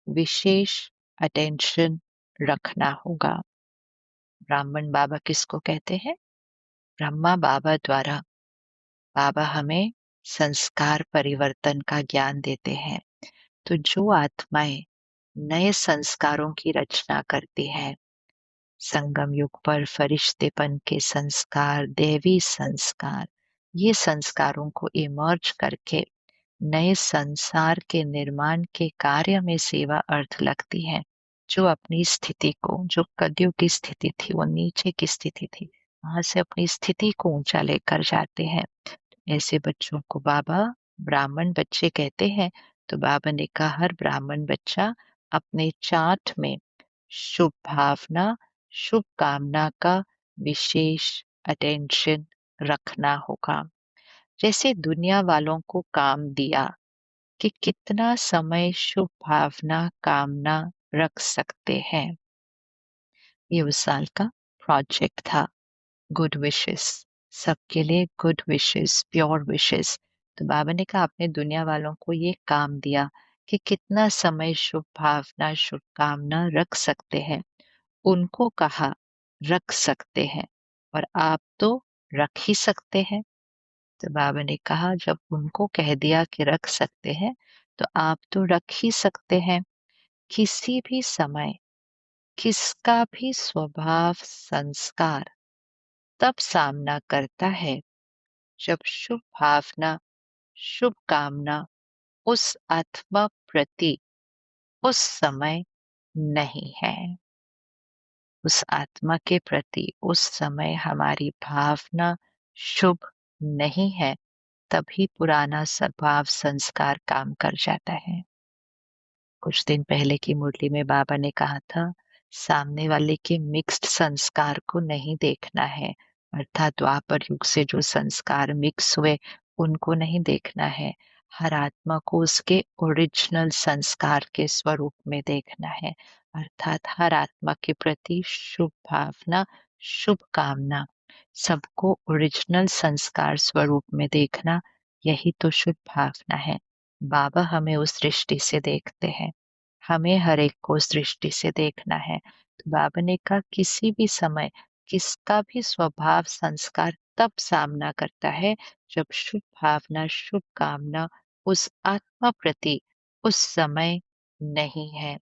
S1: विशेष अटेंशन रखना होगा। ब्राह्मण बाबा किसको कहते हैं? ब्रह्मा बाबा द्वारा बाबा हमें संस्कार परिवर्तन का ज्ञान देते हैं। तो जो आत्माएं नए संस्कारों की रचना करती है, संगम युग पर फरिश्तेपन के संस्कार, दैवी संस्कार, ये संस्कारों को इमर्ज करके नए संसार के निर्माण के कार्य में सेवा अर्थ लगती है। जो अपनी स्थिति को, जो कलयुग की स्थिति थी, वो नीचे की स्थिति थी, वहां से अपनी स्थिति को ऊंचा लेकर जाते हैं। ऐसे बच्चों को बाबा ब्राह्मण बच्चे कहते हैं। तो बाबा ने कहा हर ब्राह्मण बच्चा अपने चार्ट में शुभ भावना, शुभ कामना का विशेष अटेंशन रखना होगा। जैसे दुनिया वालों को काम दिया कि कितना समय शुभ भावना कामना रख सकते हैं। ये उस साल का प्रोजेक्ट था। गुड विशेस, सबके लिए गुड विशेस, प्योर विशेस। तो बाबा ने कहा आपने दुनिया वालों को ये काम दिया कि कितना समय शुभ भावना शुभ कामना रख सकते हैं। उनको कहा रख सकते हैं और आप तो रख ही सकते हैं। तो बाबा ने कहा जब उनको कह दिया कि रख सकते हैं, तो आप तो रख ही सकते हैं। किसी भी समय किसका भी स्वभाव संस्कार तब सामना करता है जब शुभ भावना शुभ कामना उस आत्मा प्रति उस समय नहीं है। उस आत्मा के प्रति उस समय हमारी भावना शुभ नहीं है, तभी पुराना स्वभाव संस्कार काम कर जाता है। कुछ दिन पहले की मुरली में बाबा ने कहा था सामने वाले के मिक्स्ड संस्कार को नहीं देखना है, अर्थात द्वापर युग से जो संस्कार मिक्स हुए उनको नहीं देखना है। हर आत्मा को उसके ओरिजिनल संस्कार के स्वरूप में देखना है। अर्थात हर आत्मा के प्रति शुभ भावना, शुभ कामना, सबको ओरिजिनल संस्कार स्वरूप में देखना, यही तो शुभ भावना है। बाबा हमें उस दृष्टि से देखते हैं, हमें हर एक को उस दृष्टि से देखना है। तो बाबा ने कहा किसी भी समय किसका भी स्वभाव संस्कार तब सामना करता है जब शुभ भावना, शुभ कामना उस आत्मा प्रति उस समय नहीं है।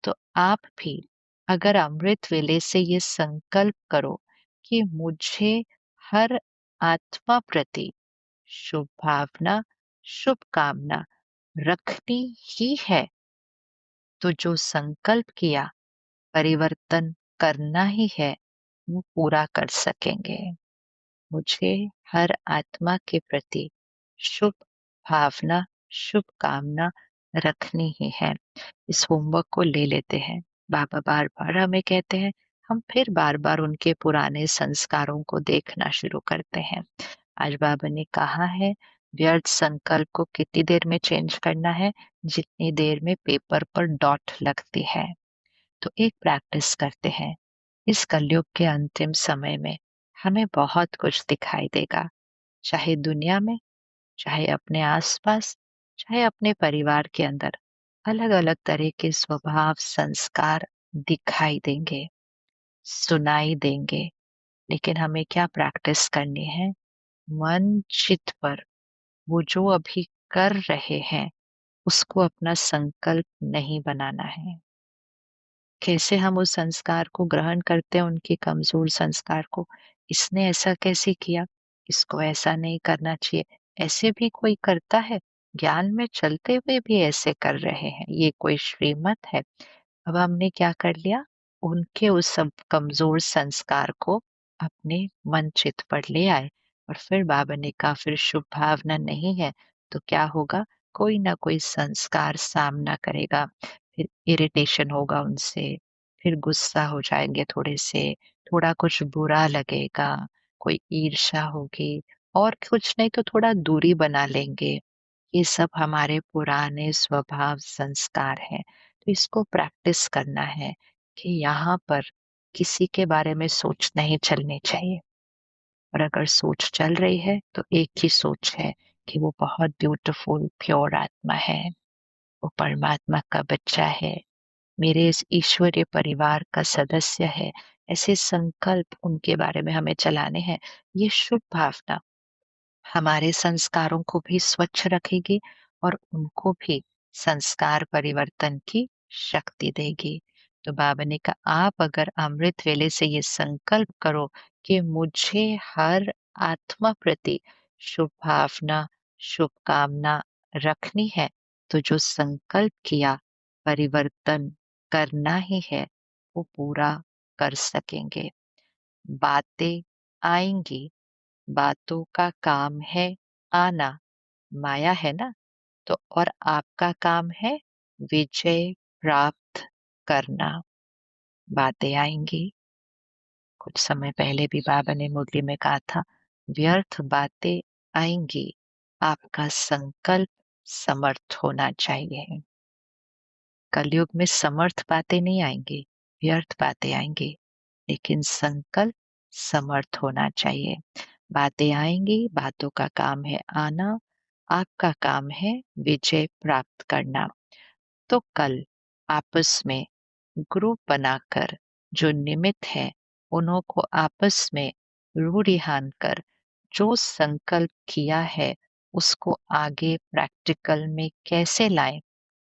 S1: तो आप भी अगर अमृत वेले से ये संकल्प करो कि मुझे हर आत्मा प्रति शुभ भावना, शुभ कामना रखनी ही है, तो जो संकल्प किया परिवर्तन करना ही है, वो पूरा कर सकेंगे। मुझे हर आत्मा के प्रति शुभ भावना, शुभ कामना रखनी ही है। इस होमवर्क को ले लेते हैं। बाबा बार-बार हमें कहते हैं, हम फिर बार-बार उनके पुराने संस्कारों को देखना शुरू करते हैं। आज बाबा ने कहा है, व्यर्थ संकल्प को कितनी देर में चेंज करना है? जितनी देर में पेपर पर डॉट लगती है। तो एक प्रैक्टिस करते हैं। इस कलयुग के अंतिम समय में हमें बहुत कुछ दिखाई देगा, चाहे दुनिया में, चाहे अपने आसपास, चाहे अपने परिवार के अंदर। अलग-अलग तरह के स्वभाव, संस्कार दिखाई देंगे, सुनाई देंगे, लेकिन हमें क्या प्रैक्टिस करनी है? मन चित पर वो जो अभी कर रहे हैं, उसको अपना संकल्प नहीं बनाना है। कैसे हम उस संस्कार को ग्रहण करते हैं, उनके कमजोर संस्कार को, इसने ऐसा कैसे किया, इसको ऐसा नहीं करना चाहिए, ऐसे भी कोई करता है, ज्ञान में चलते हुए भी ऐसे कर रहे हैं, ये कोई श्रीमत है? अब हमने क्या कर लिया, उनके उस सब कमजोर संस्कार को अपने मन चित पर ले आए, और फिर बाबा ने कहा फिर शुभ भावना नहीं है तो क्या होगा, कोई ना कोई संस्कार सामना करेगा, फिर इरिटेशन होगा उनसे, फिर गुस्सा हो जाएंगे थोड़े से, थोड़ा कुछ बुरा लगेगा, कोई ईर्ष्या होगी, और कुछ नहीं तो थोड़ा दूरी बना लेंगे। ये सब हमारे पुराने स्वभाव संस्कार हैं। तो इसको प्रैक्टिस करना है कि यहाँ पर किसी के बारे में सोच नहीं चलनी चाहिए, और अगर सोच चल रही है तो एक ही सोच है कि वो बहुत ब्यूटीफुल प्योर आत्मा है, वो परमात्मा का बच्चा है, मेरे इस ईश्वरीय परिवार का सदस्य है। ऐसे संकल्प उनके बारे में हमें चलाने हैं। ये शुभ भावना हमारे संस्कारों को भी स्वच्छ रखेगी और उनको भी संस्कार परिवर्तन की शक्ति देगी। तो बाबा ने कहा आप अगर अमृत वेले से ये संकल्प करो कि मुझे हर आत्मा प्रति शुभ भावना, शुभ कामना रखनी है, तो जो संकल्प किया परिवर्तन करना ही है, वो पूरा कर सकेंगे। बातें आएंगी, बातों का काम है आना, माया है ना, तो और आपका काम है विजय प्राप्त करना। बातें आएंगी, कुछ समय पहले भी बाबा ने मुरली में कहा था, व्यर्थ बातें आएंगी, आपका संकल्प समर्थ होना चाहिए। कलयुग में समर्थ बातें नहीं आएंगी, व्यर्थ बातें आएंगी, लेकिन संकल्प समर्थ होना चाहिए। बातें आएंगी, बातों का काम है आना, आपका काम है विजय प्राप्त करना। तो कल आपस में ग्रुप बनाकर जो निमित्त है, उन्हों को आपस में रूढ़िहान कर जो संकल्प किया है, उसको आगे प्रैक्टिकल में कैसे लाएं,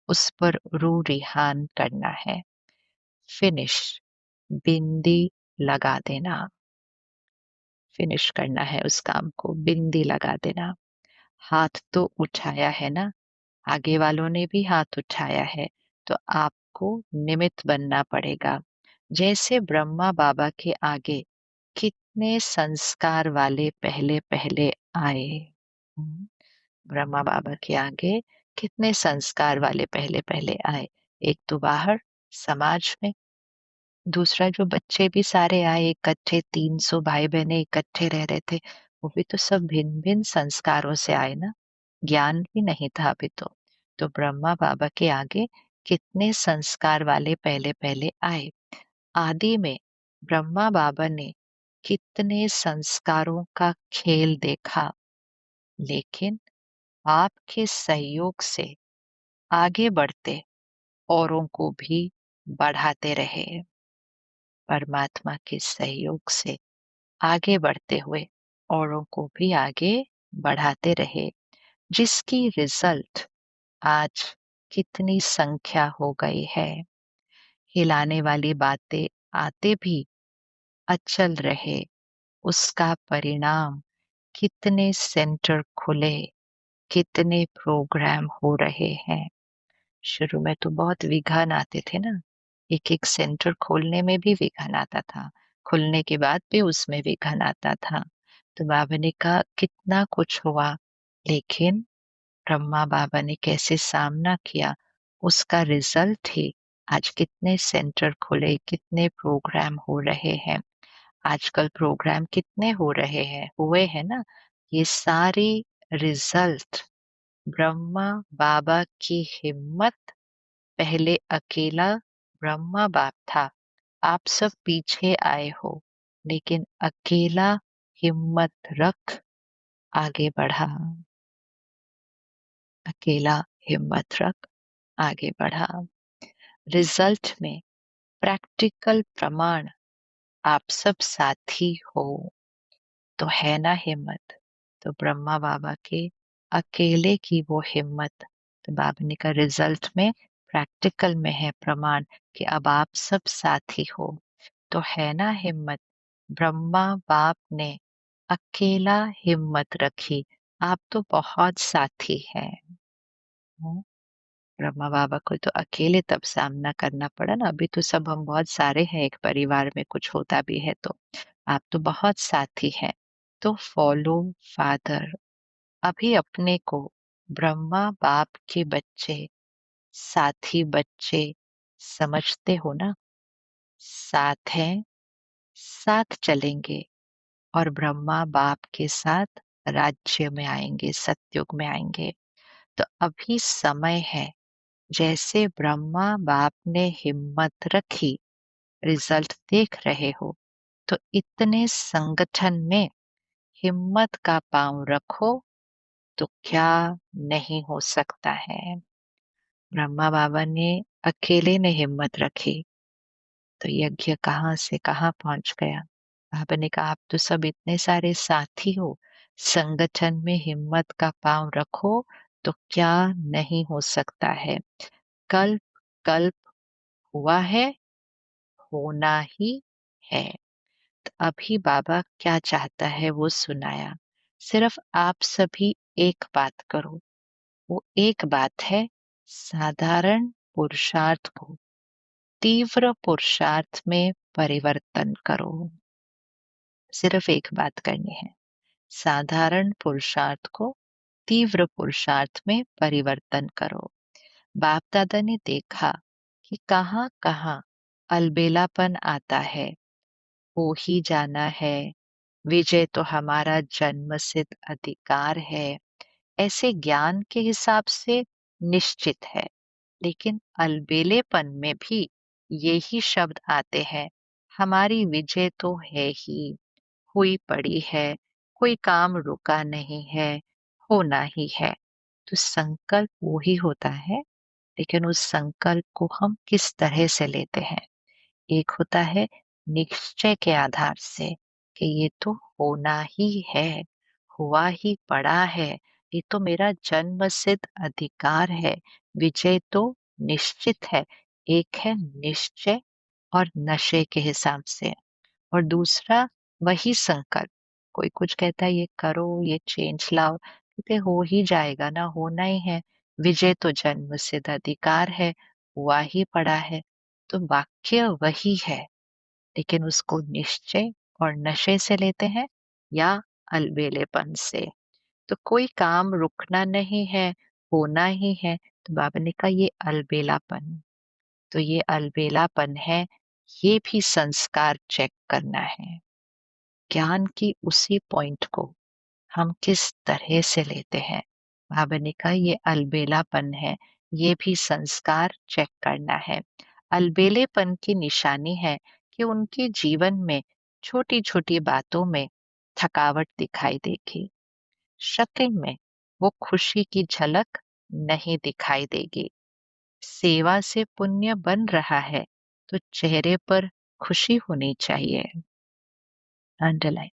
S1: उस पर रूढ़िहान करना है। फिनिश, बिंदी लगा देना, फिनिश करना है उस काम को, बिंदी लगा देना। हाथ तो उठाया है ना, आगे वालों ने भी हाथ उठाया है, तो आपको निमित्त बनना पड़ेगा। जैसे ब्रह्मा बाबा के आगे कितने संस्कार वाले पहले पहले आए। हम्म, ब्रह्मा बाबा के आगे कितने संस्कार वाले पहले पहले आए। एक तो बाहर समाज में, दूसरा जो बच्चे भी सारे आए इकट्ठे, 300 भाई बहने इकट्ठे रह रहे थे, वो भी तो सब भिन्न भिन्न संस्कारों से आए ना। ज्ञान भी नहीं था अभी तो ब्रह्मा बाबा के आगे कितने संस्कार वाले पहले पहले आए। आदि में ब्रह्मा बाबा ने कितने संस्कारों का खेल देखा, लेकिन आपके सहयोग से आगे बढ़ते औरों को भी बढ़ाते रहे। परमात्मा के सहयोग से आगे बढ़ते हुए औरों को भी आगे बढ़ाते रहे, जिसकी रिजल्ट आज कितनी संख्या हो गई है। हिलाने वाली बातें आते भी अचल रहे, उसका परिणाम कितने सेंटर खुले, कितने प्रोग्राम हो रहे हैं। शुरू में तो बहुत विघन आते थे ना, एक एक सेंटर खोलने में भी विघन आता था, खुलने के बाद भी उसमें विघन आता था। तो बाबा ने कहा कितना कुछ हुआ, लेकिन ब्रह्मा बाबा ने कैसे सामना किया, उसका रिजल्ट ही आज कितने सेंटर खुले, कितने प्रोग्राम हो रहे हैं। आजकल प्रोग्राम कितने हो रहे हैं, हुए हैं ना, ये सारी रिजल्ट ब्रह्मा बाबा की हिम्मत। पहले अकेला ब्रह्मा बाप था, आप सब पीछे आए हो, लेकिन अकेला हिम्मत रख आगे बढ़ा। अकेला हिम्मत रख आगे बढ़ा। रिजल्ट में प्रैक्टिकल प्रमाण आप सब साथी हो, तो है ना हिम्मत। तो ब्रह्मा बाबा के अकेले की वो हिम्मत, तो बाबा ने का रिजल्ट में प्रैक्टिकल में है प्रमाण कि अब आप सब साथी हो, तो है ना हिम्मत। ब्रह्मा बाप ने अकेला हिम्मत रखी, आप तो बहुत साथी हैं। हम्म, ब्रह्मा बाबा को तो अकेले तब सामना करना पड़ा ना, अभी तो सब हम बहुत सारे हैं, एक परिवार में कुछ होता भी है तो आप तो बहुत साथी हैं। तो फॉलो फादर, अभी अपने को ब्रह्मा बाप के बच्चे, साथी बच्चे समझते हो ना। साथ हैं, साथ चलेंगे और ब्रह्मा बाप के साथ राज्य में आएंगे, सतयुग में आएंगे। तो अभी समय है, जैसे ब्रह्मा बाप ने हिम्मत रखी, रिजल्ट देख रहे हो, तो इतने संगठन में हिम्मत का पांव रखो, तो क्या नहीं हो सकता है। ब्रह्मा बाबा ने अकेले ने हिम्मत रखी, तो यज्ञ कहाँ से कहाँ पहुंच गया। बाबा ने कहा आप तो सब इतने सारे साथी हो, संगठन में हिम्मत का पांव रखो, तो क्या नहीं हो सकता है। कल्प कल्प हुआ है, होना ही है। तो अभी बाबा क्या चाहता है वो सुनाया। सिर्फ आप सभी एक बात करो, वो एक बात है, साधारण पुरुषार्थ को तीव्र पुरुषार्थ में परिवर्तन करो। सिर्फ एक बात करनी है, साधारण पुरुषार्थ को तीव्र पुरुषार्थ में परिवर्तन करो। बाप दादा ने देखा कि कहाँ कहाँ अलबेलापन आता है, हो ही जाना है, विजय तो हमारा जन्मसिद्ध अधिकार है, ऐसे ज्ञान के हिसाब से निश्चित है। लेकिन अलबेलेपन में भी यही शब्द आते हैं, हमारी विजय तो है ही, हुई पड़ी है, कोई काम रुका नहीं है, होना ही है। तो संकल्प वो ही होता है, लेकिन उस संकल्प को हम किस तरह से लेते हैं। एक होता है निश्चय के आधार से कि ये तो होना ही है, हुआ ही पड़ा है, ये तो मेरा जन्म सिद्ध अधिकार है, विजय तो निश्चित है। एक है निश्चय और नशे के हिसाब से, और दूसरा वही संकल्प। कोई कुछ कहता है ये करो, ये चेंज लाओ, कहते हो ही जाएगा ना, होना ही है, विजय तो जन्म सिद्ध अधिकार है, हुआ ही पड़ा है। तो वाक्य वही है, लेकिन उसको निश्चय और नशे से लेते हैं या अलबेलेपन से। तो कोई काम रुकना नहीं है, होना ही है। तो बाबा ने कहा ये अलबेलापन, तो ये अलबेलापन है, ये भी संस्कार चेक करना है। ज्ञान की उसी पॉइंट को हम किस तरह से लेते हैं, बाबा ने कहा ये अलबेलापन है, ये भी संस्कार चेक करना है। अलबेलेपन की निशानी है कि उनके जीवन में छोटी-छोटी बातों में थकावट दिखाई देगी। शक्ल में वो खुशी की झलक नहीं दिखाई देगी। सेवा से पुण्य बन रहा है तो चेहरे पर खुशी होनी चाहिए। अंडरलाइन।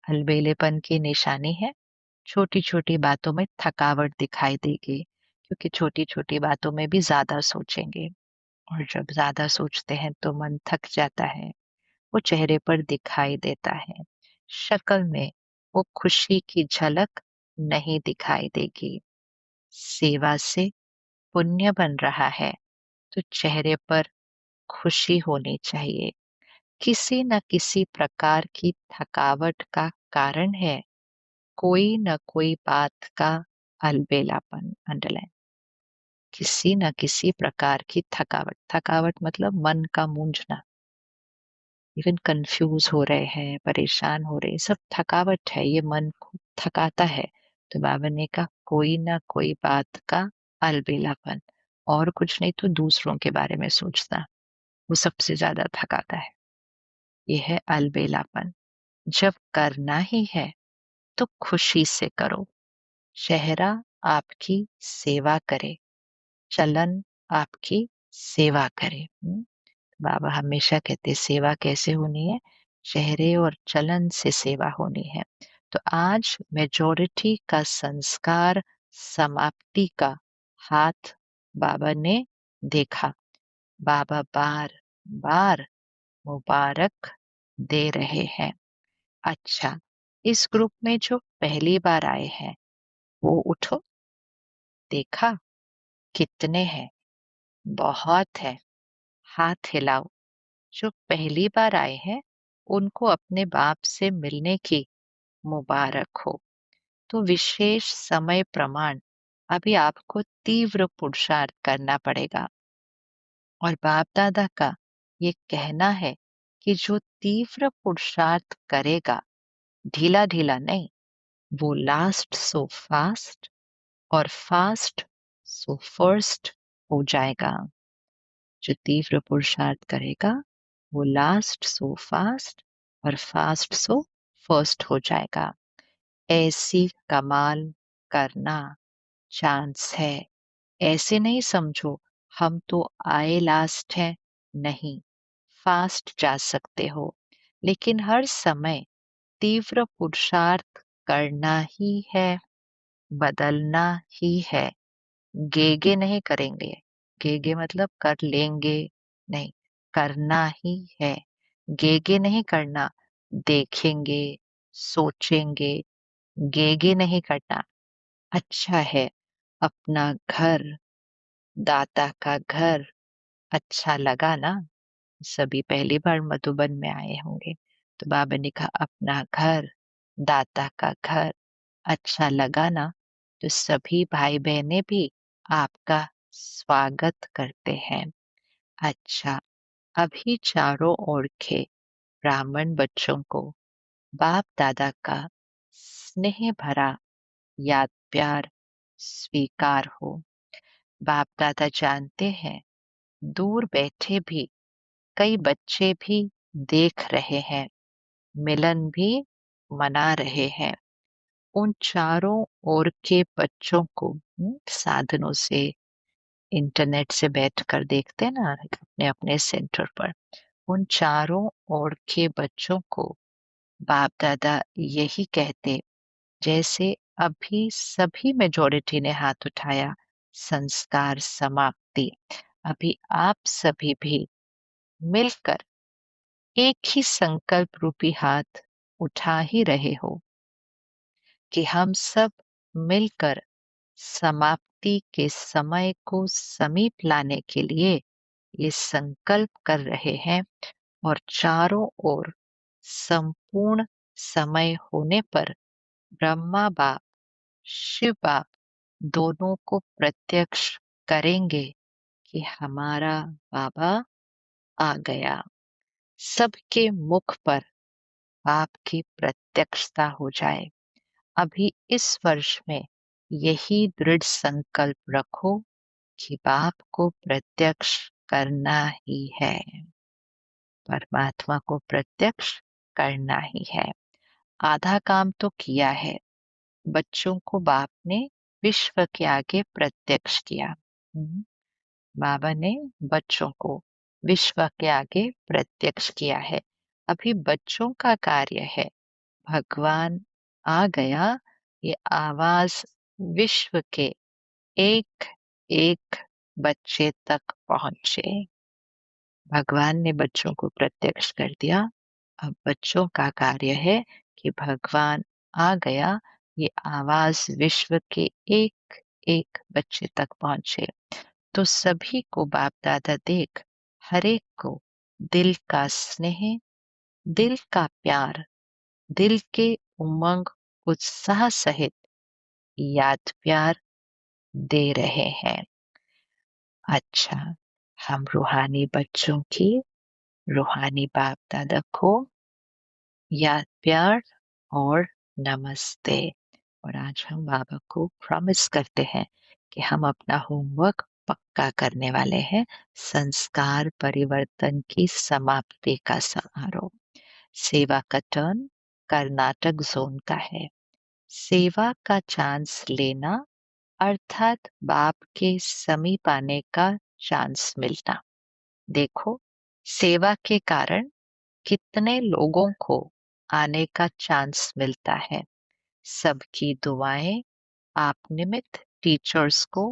S1: अलबेलेपन की निशानी है, छोटी-छोटी बातों में थकावट दिखाई देगी, क्योंकि छोटी-छोटी बातों में भी ज़्यादा सोचेंगे और जब ज़्यादा सोचते हैं तो मन थक जाता है, वो चेहरे पर दिखाई देता है। शक्ल में वो खुशी की झलक नहीं दिखाई देगी। सेवा से पुण्य बन रहा है तो चेहरे पर खुशी होनी चाहिए। किसी न किसी प्रकार की थकावट का कारण है, कोई न कोई बात का अलबेलापन। अंडरलाइन। किसी न किसी प्रकार की थकावट, थकावट मतलब मन का मूंझना, इवन कंफ्यूज हो रहे हैं, परेशान हो रहे हैं, सब थकावट है, ये मन को थकाता है। तो बाबा ने कहा कोई ना कोई बात का अलबेलापन, और कुछ नहीं तो दूसरों के बारे में सोचना, वो सबसे ज्यादा थकाता है। ये है अलबेलापन। जब करना ही है तो खुशी से करो। चेहरा आपकी सेवा करे, चलन आपकी सेवा करे। बाबा हमेशा कहते सेवा कैसे होनी है? चेहरे और चलन से सेवा होनी है। तो आज मेजॉरिटी का संस्कार समाप्ति का हाथ बाबा ने देखा। बाबा बार बार मुबारक दे रहे हैं। अच्छा, इस ग्रुप में जो पहली बार आए हैं वो उठो, देखा कितने हैं? बहुत है, हाथ हिलाओ। जो पहली बार आए हैं उनको अपने बाप से मिलने की मुबारक हो। तो विशेष समय प्रमाण अभी आपको तीव्र पुरुषार्थ करना पड़ेगा। और बाप दादा का ये कहना है कि जो तीव्र पुरुषार्थ करेगा, ढीला ढीला नहीं, वो लास्ट सो फास्ट और फास्ट सो फर्स्ट हो जाएगा। जो तीव्र पुरुषार्थ करेगा वो लास्ट सो फास्ट और फास्ट सो फर्स्ट हो जाएगा। ऐसी कमाल करना चांस है। ऐसे नहीं समझो हम तो आए लास्ट हैं, नहीं, फास्ट जा सकते हो, लेकिन हर समय तीव्र पुरुषार्थ करना ही है, बदलना ही है। गेगे नहीं करेंगे। गेगे मतलब कर लेंगे नहीं, करना ही है। गेगे नहीं करना, देखेंगे, सोचेंगे। गेगे नहीं करना। अच्छा है, अपना घर, दाता का घर अच्छा लगा ना? सभी पहली बार मधुबन में आए होंगे, तो बाबा ने कहा अपना घर, दाता का घर अच्छा लगा ना? तो सभी भाई बहनें भी आपका स्वागत करते हैं। अच्छा, अभी चारों ओर के ब्राह्मण बच्चों को बाप दादा का स्नेह भरा याद प्यार स्वीकार हो। बाप दादा जानते हैं दूर बैठे भी कई बच्चे भी देख रहे हैं, मिलन भी मना रहे हैं। उन चारों ओर के बच्चों को साधनों से, इंटरनेट से बैठकर देखते हैं ना अपने अपने सेंटर पर, उन चारों ओर के बच्चों को बाप दादा यही कहते, जैसे अभी सभी मेजॉरिटी ने हाथ उठाया, संस्कार समाप्ति। अभी आप सभी भी मिलकर एक ही संकल्प रूपी हाथ उठा ही रहे हो कि हम सब मिलकर समाप्ति के समय को समीप लाने के लिए ये संकल्प कर रहे हैं, और चारों ओर संपूर्ण समय होने पर ब्रह्मा बाप, शिव बाप दोनों को प्रत्यक्ष करेंगे कि हमारा बाबा आ गया। सबके मुख पर बाप की प्रत्यक्षता हो जाए। अभी इस वर्ष में यही दृढ़ संकल्प रखो कि बाप को प्रत्यक्ष करना ही है, परमात्मा को प्रत्यक्ष करना ही है। आधा काम तो किया है, बच्चों को बाप ने विश्व के आगे प्रत्यक्ष किया। बाबा ने बच्चों को विश्व के आगे प्रत्यक्ष किया है। अभी बच्चों का कार्य है भगवान आ गया, ये आवाज विश्व के एक एक बच्चे तक पहुंचे। भगवान ने बच्चों को प्रत्यक्ष कर दिया, अब बच्चों का कार्य है कि भगवान आ गया, ये आवाज विश्व के एक एक बच्चे तक पहुंचे। तो सभी को बाप दादा देख हर एक को दिल का स्नेह, दिल का प्यार, दिल के उमंग उत्साह सहित याद प्यार दे रहे हैं। अच्छा, हम रूहानी बच्चों की रूहानी बाप दादा को याद प्यार और नमस्ते। और आज हम बाबा को प्रॉमिस करते हैं कि हम अपना होमवर्क पक्का करने वाले हैं। संस्कार परिवर्तन की समाप्ति का समारोह। सेवा का टर्न कर्नाटक जोन का है। सेवा का चांस लेना अर्थात बाप के समीप आने का चांस मिलना। देखो, सेवा के कारण कितने लोगों को आने का चांस मिलता है। सबकी दुआएं आप निमित्त टीचर्स को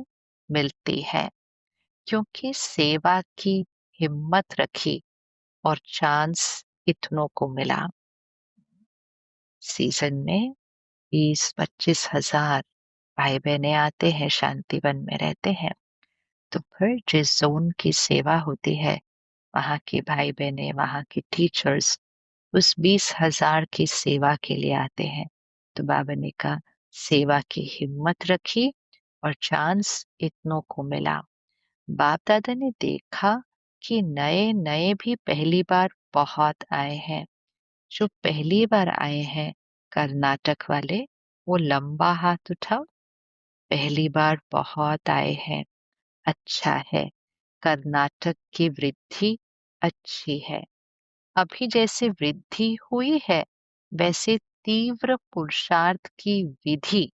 S1: मिलती है, क्योंकि सेवा की हिम्मत रखी और चांस इतनों को मिला। सीजन में 20-25 हजार भाई बहने आते हैं, शांतिवन में रहते हैं। तो फिर जिस जोन की सेवा होती है, वहाँ के भाई बहने, वहाँ के टीचर्स उस 20,000 की सेवा के लिए आते हैं। तो बाबा ने कहा सेवा की हिम्मत रखी और चांस इतनों को मिला। बाप दादा ने देखा कि नए नए भी पहली बार बहुत आए हैं। जो पहली बार आए हैं कर्नाटक वाले, वो लंबा हाथ उठाओ। पहली बार बहुत आए हैं, अच्छा है। कर्नाटक की वृद्धि अच्छी है। अभी जैसे वृद्धि हुई है, वैसे तीव्र पुरुषार्थ की विधि,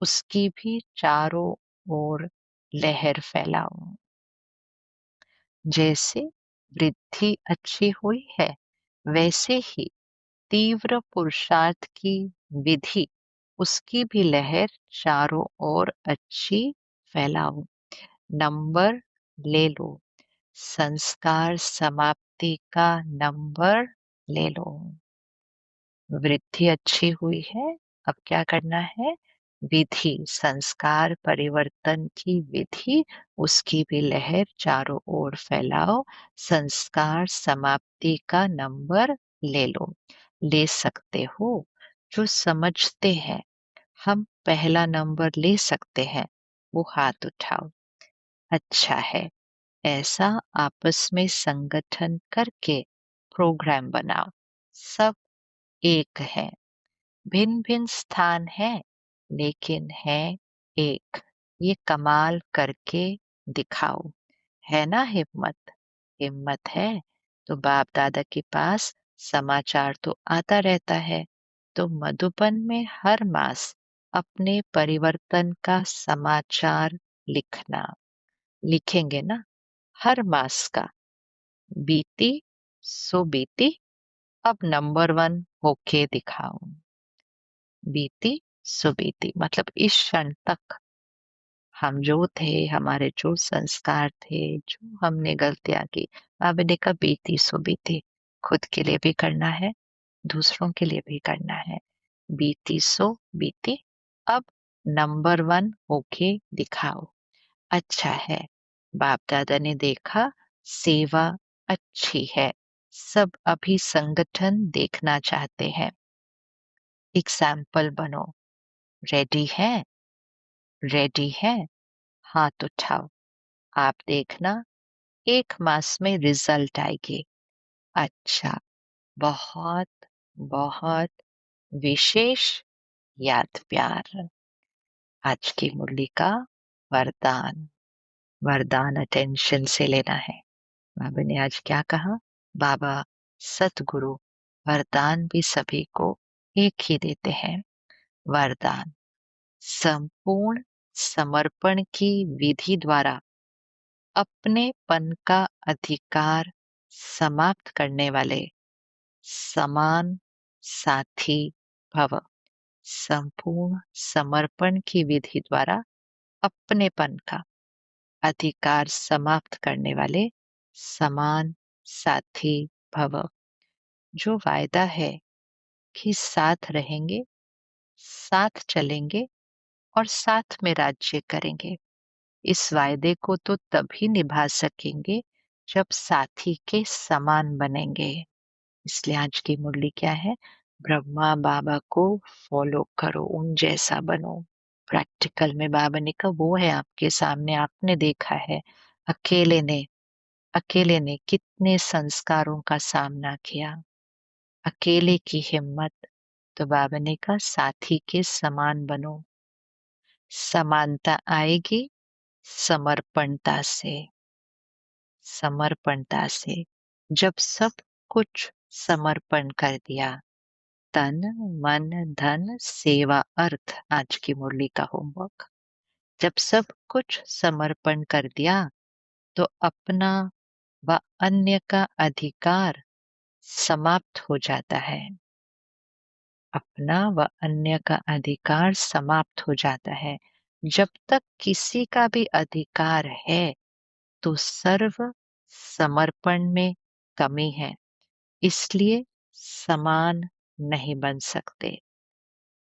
S1: उसकी भी चारों ओर लहर फैलाओ। जैसे वृद्धि अच्छी हुई है, वैसे ही तीव्र पुरुषार्थ की विधि, उसकी भी लहर चारों ओर अच्छी फैलाओ। नंबर ले लो, संस्कार समाप्ति का नंबर ले लो। वृद्धि अच्छी हुई है, अब क्या करना है? विधि, संस्कार परिवर्तन की विधि, उसकी भी लहर चारों ओर फैलाओ। संस्कार समाप्ति का नंबर ले लो। ले सकते हो, जो समझते हैं हम पहला नंबर ले सकते हैं, वो हाथ उठाओ। अच्छा है। ऐसा आपस में संगठन करके प्रोग्राम बनाओ। सब एक है, भिन्न भिन्न स्थान है, लेकिन है एक। ये कमाल करके दिखाओ। है ना हिम्मत? हिम्मत है तो बाप दादा के पास समाचार तो आता रहता है। तो मधुबन में हर मास अपने परिवर्तन का समाचार लिखना। लिखेंगे ना? हर मास का। बीती सो बीती, अब नंबर 1 होके दिखाओ। बीती सो बीती मतलब इस क्षण तक हम जो थे, हमारे जो संस्कार थे, जो हमने गलतियां की, बाबा ने कहा बीती सो बीती। खुद के लिए भी करना है, दूसरों के लिए भी करना है। बीती सो बीती, अब नंबर 1 होके दिखाओ। अच्छा है। बाप दादा ने देखा सेवा अच्छी है, सब अभी संगठन देखना चाहते हैं। एग्जाम्पल बनो। रेडी है? रेडी है? हाथ उठाओ। आप देखना 1 मास में रिजल्ट आएगी। अच्छा, बहुत बहुत विशेष याद प्यार। आज की मुरली का वरदान। वरदान अटेंशन से लेना है। बाबा ने आज क्या कहा? बाबा सतगुरु वरदान भी सभी को एक ही देते हैं। वरदान संपूर्ण समर्पण की विधि द्वारा अपनेपन का अधिकार समाप्त करने वाले समान साथी भव। संपूर्ण समर्पण की विधि द्वारा अपनेपन का अधिकार समाप्त करने वाले समान साथी भव। जो वायदा है कि साथ रहेंगे, साथ चलेंगे और साथ में राज्य करेंगे, इस वायदे को तो तभी निभा सकेंगे जब साथी के समान बनेंगे। इसलिए आज की मुरली क्या है? ब्रह्मा बाबा को फॉलो करो, उन जैसा बनो। प्रैक्टिकल में बाबा ने कहा वो है आपके सामने, आपने देखा है। अकेले ने अकेले ने कितने संस्कारों का सामना किया। अकेले की हिम्मत। तो बाबा ने कहा साथी के समान बनो। समानता आएगी समर्पणता से। समर्पणता से जब सब कुछ समर्पण कर दिया, तन मन धन सेवा अर्थ, आज की मुरली का होमवर्क। जब सब कुछ समर्पण कर दिया तो अपना व अन्य का अधिकार समाप्त हो जाता है। अपना व अन्य का अधिकार समाप्त हो जाता है। जब तक किसी का भी अधिकार है तो सर्व समर्पण में कमी है, इसलिए समान नहीं बन सकते।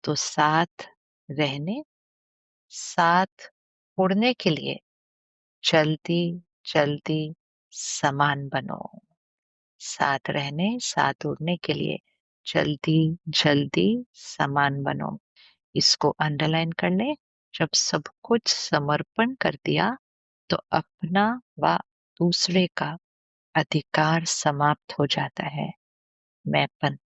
S1: तो साथ रहने, साथ उड़ने के लिए जल्दी जल्दी समान बनो। साथ रहने, साथ उड़ने के लिए जल्दी जल्दी समान बनो। इसको अंडरलाइन कर ले। जब सब कुछ समर्पण कर दिया तो अपना व दूसरे का अधिकार समाप्त हो जाता है। मैंपन,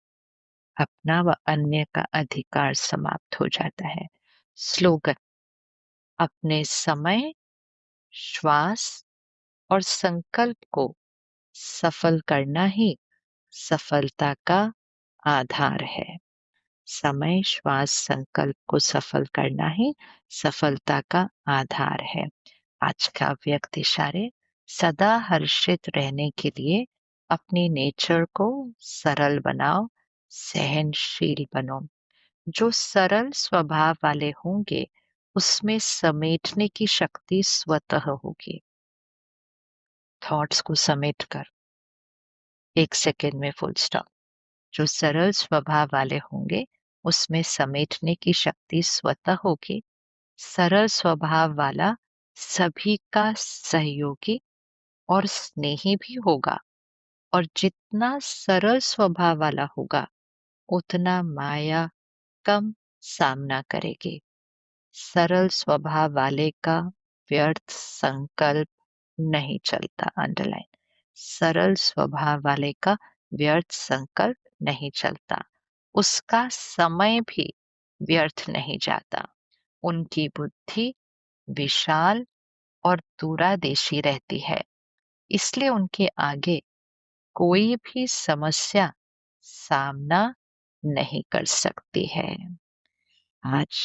S1: अपना व अन्य का अधिकार समाप्त हो जाता है। स्लोगन, अपने समय, श्वास और संकल्प को सफल करना ही सफलता का आधार है। समय, श्वास, संकल्प को सफल करना ही सफलता का आधार है। आज का व्यक्त इशारे, सदा हर्षित रहने के लिए अपनी नेचर को सरल बनाओ, सहनशील बनो। जो सरल स्वभाव वाले होंगे उसमें समेटने की शक्ति स्वतः होगी। थॉट्स को समेट कर एक सेकेंड में फुल स्टॉप। जो सरल स्वभाव वाले होंगे उसमें समेटने की शक्ति स्वतः होगी। सरल स्वभाव वाला सभी का सहयोगी और स्नेही भी होगा, और जितना सरल स्वभाव वाला होगा उतना माया कम सामना करेगी। सरल स्वभाव वाले का व्यर्थ संकल्प नहीं चलता। अंडरलाइन, सरल स्वभाव वाले का व्यर्थ संकल्प नहीं चलता। उसका समय भी व्यर्थ नहीं जाता। उनकी बुद्धि विशाल और दूरादेशी रहती है, इसलिए उनके आगे कोई भी समस्या सामना नहीं कर सकती है। आज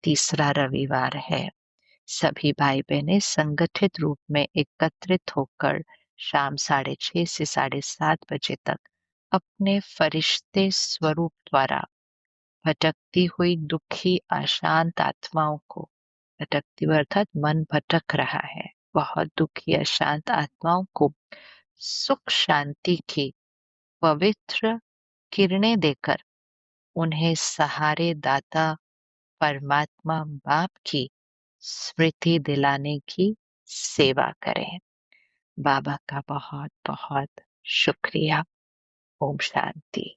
S1: तीसरा रविवार है। सभी भाई बहनें संगठित रूप में एकत्रित होकर शाम 6:30 से 7:30 बजे तक अपने फरिश्ते स्वरूप द्वारा भटकती हुई दुखी अशांत आत्माओं को, भटकती हुई अर्थात मन भटक रहा है, बहुत दुखी अशांत आत्माओं को सुख शांति की पवित्र किरणें देकर उन्हें सहारे दाता परमात्मा बाप की स्मृति दिलाने की सेवा करें। बाबा का बहुत बहुत शुक्रिया। ओम शांति।